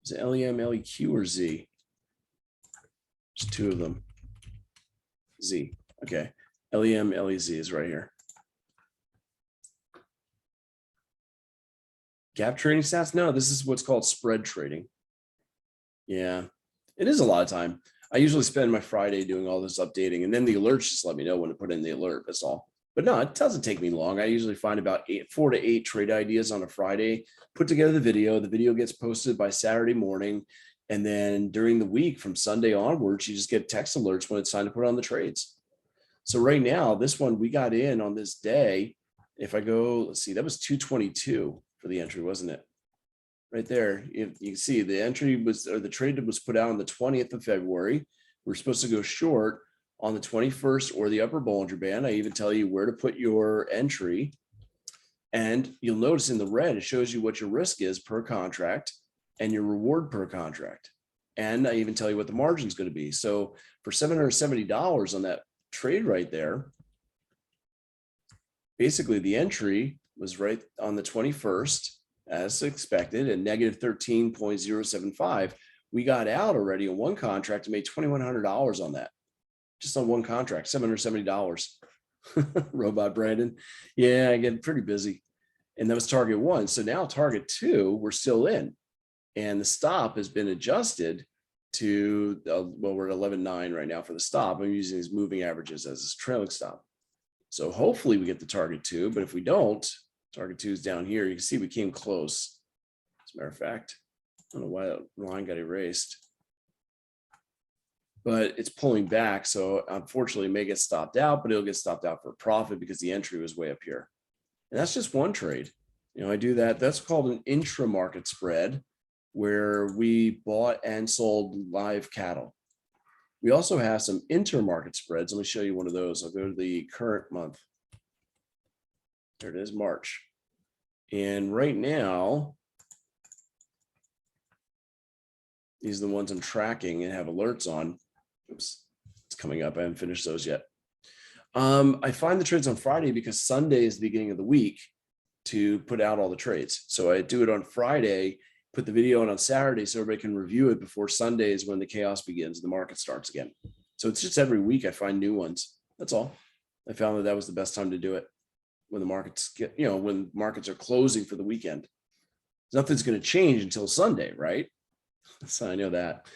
Is it LEM, LEQ, or Z? There's two of them. Z. Okay. LEM, LEZ is right here. Gap trading stats? No, this is what's called spread trading. Yeah, it is a lot of time. I usually spend my Friday doing all this updating, and then the alerts just let me know when to put in the alert. That's all. But no, it doesn't take me long. I usually find about 4 to 8 trade ideas on a Friday, put together the video. The video gets posted by Saturday morning. And then during the week from Sunday onwards, you just get text alerts when it's time to put on the trades. So right now, this one we got in on this day. If I go, let's see, that was 222 for the entry, wasn't it? Right there. You can see the entry was, or the trade was put out on the 20th of February. We're supposed to go short on the 21st or the upper Bollinger Band. I even tell you where to put your entry. And you'll notice in the red, it shows you what your risk is per contract and your reward per contract. And I even tell you what the margin is going to be. So for $770 on that trade right there, basically the entry was right on the 21st as expected at negative 13.075. We got out already on one contract and made $2,100 on that. Just on one contract, $770. Robot Brandon. Yeah, I get pretty busy. And that was target 1. So now target 2, we're still in. And the stop has been adjusted to, well, we're at 11.9 right now for the stop. I'm using these moving averages as a trailing stop. So hopefully we get the target 2, but if we don't, target 2 is down here. You can see we came close. As a matter of fact, I don't know why that line got erased, but it's pulling back. So unfortunately it may get stopped out, but it'll get stopped out for a profit because the entry was way up here. And that's just one trade. You know, I do that. That's called an intra-market spread, where we bought and sold live cattle. We also have some intermarket spreads. Let me show you one of those. I'll go to the current month. There it is, March. And right now, these are the ones I'm tracking and have alerts on. Oops, it's coming up. I haven't finished those yet. I find the trades on Friday because Sunday is the beginning of the week to put out all the trades. So I do it on Friday, put the video on Saturday so everybody can review it before Sundays when the chaos begins, the market starts again. So it's just every week I find new ones. That's all. I found that that was the best time to do it when the markets get, you know, when markets are closing for the weekend. Nothing's going to change until Sunday, right? So I know that.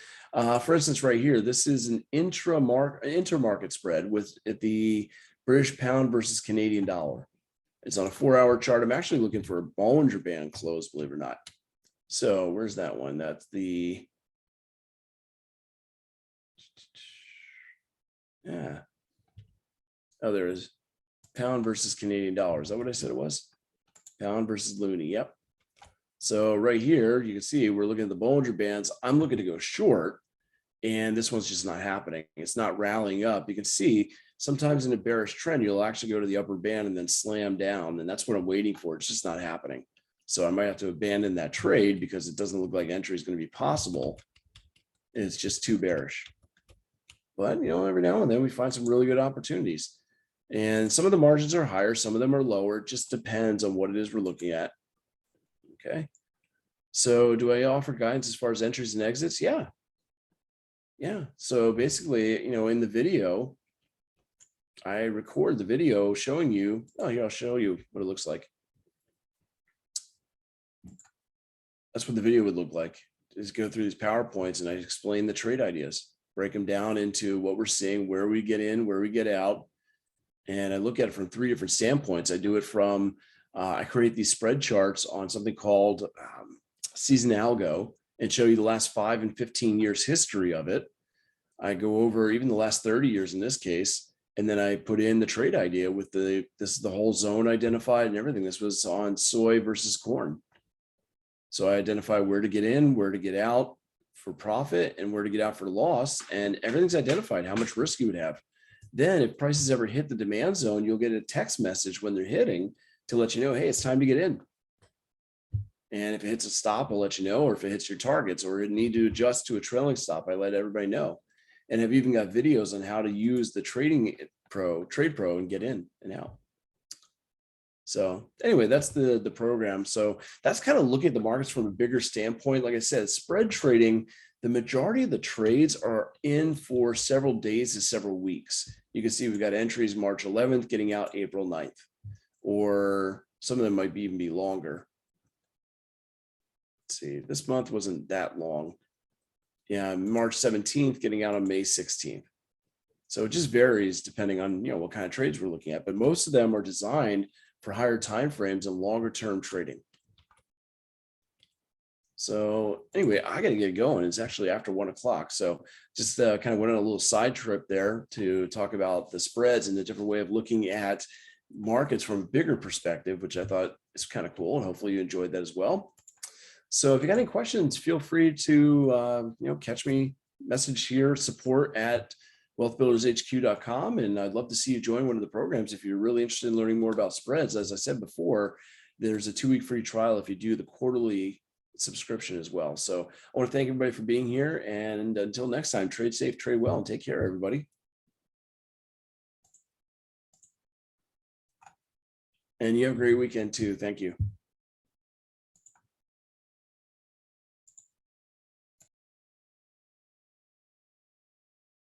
For instance, right here, this is an intermarket spread with the British pound versus Canadian dollar. It's on a 4-hour chart. I'm actually looking for a Bollinger Band close, believe it or not. So where's that one? That's the, yeah. Oh, there is pound versus Canadian dollar. Is that what I said it was? Pound versus loonie. Yep. So right here, you can see we're looking at the Bollinger Bands. I'm looking to go short, and this one's just not happening. It's not rallying up. You can see sometimes in a bearish trend, you'll actually go to the upper band and then slam down, and that's what I'm waiting for. It's just not happening. So I might have to abandon that trade because it doesn't look like entry is going to be possible. And it's just too bearish. But, you know, every now and then we find some really good opportunities. And some of the margins are higher, some of them are lower. It just depends on what it is we're looking at. Okay. So do I offer guidance as far as entries and exits? Yeah. Yeah. So basically, you know, in the video, I record the video showing you, oh, here, I'll show you what it looks like. That's what the video would look like, is go through these PowerPoints and I explain the trade ideas, break them down into what we're seeing, where we get in, where we get out. And I look at it from 3 different standpoints. I do it from, I create these spread charts on something called Season Algo and show you the last 5 and 15 years history of it. I go over even the last 30 years in this case. And then I put in the trade idea with this is the whole zone identified and everything. This was on soy versus corn. So I identify where to get in, where to get out for profit, and where to get out for loss. And everything's identified, how much risk you would have. Then if prices ever hit the demand zone, you'll get a text message when they're hitting to let you know, hey, it's time to get in. And if it hits a stop, I'll let you know, or if it hits your targets or it need to adjust to a trailing stop, I let everybody know. And I've even got videos on how to use the Trade Pro, and get in and out. So anyway, that's the program. So that's kind of looking at the markets from a bigger standpoint. Like I said, spread trading, the majority of the trades are in for several days to several weeks. You can see we've got entries March 11th, getting out April 9th, or some of them might even be longer. Let's see, this month wasn't that long. Yeah, March 17th, getting out on May 16th. So it just varies depending on, what kind of trades we're looking at, but most of them are designed for higher time frames and longer term trading. So anyway, I got to get going. It's actually after 1 o'clock. So just kind of went on a little side trip there to talk about the spreads and the different way of looking at markets from a bigger perspective, which I thought is kind of cool. And hopefully you enjoyed that as well. So if you got any questions, feel free to, catch me, message here, support at wealthbuildershq.com. And I'd love to see you join one of the programs if you're really interested in learning more about spreads. As I said before, there's a 2-week free trial if you do the quarterly subscription as well. So I want to thank everybody for being here. And until next time, trade safe, trade well, and take care, everybody. And you have a great weekend too. Thank you.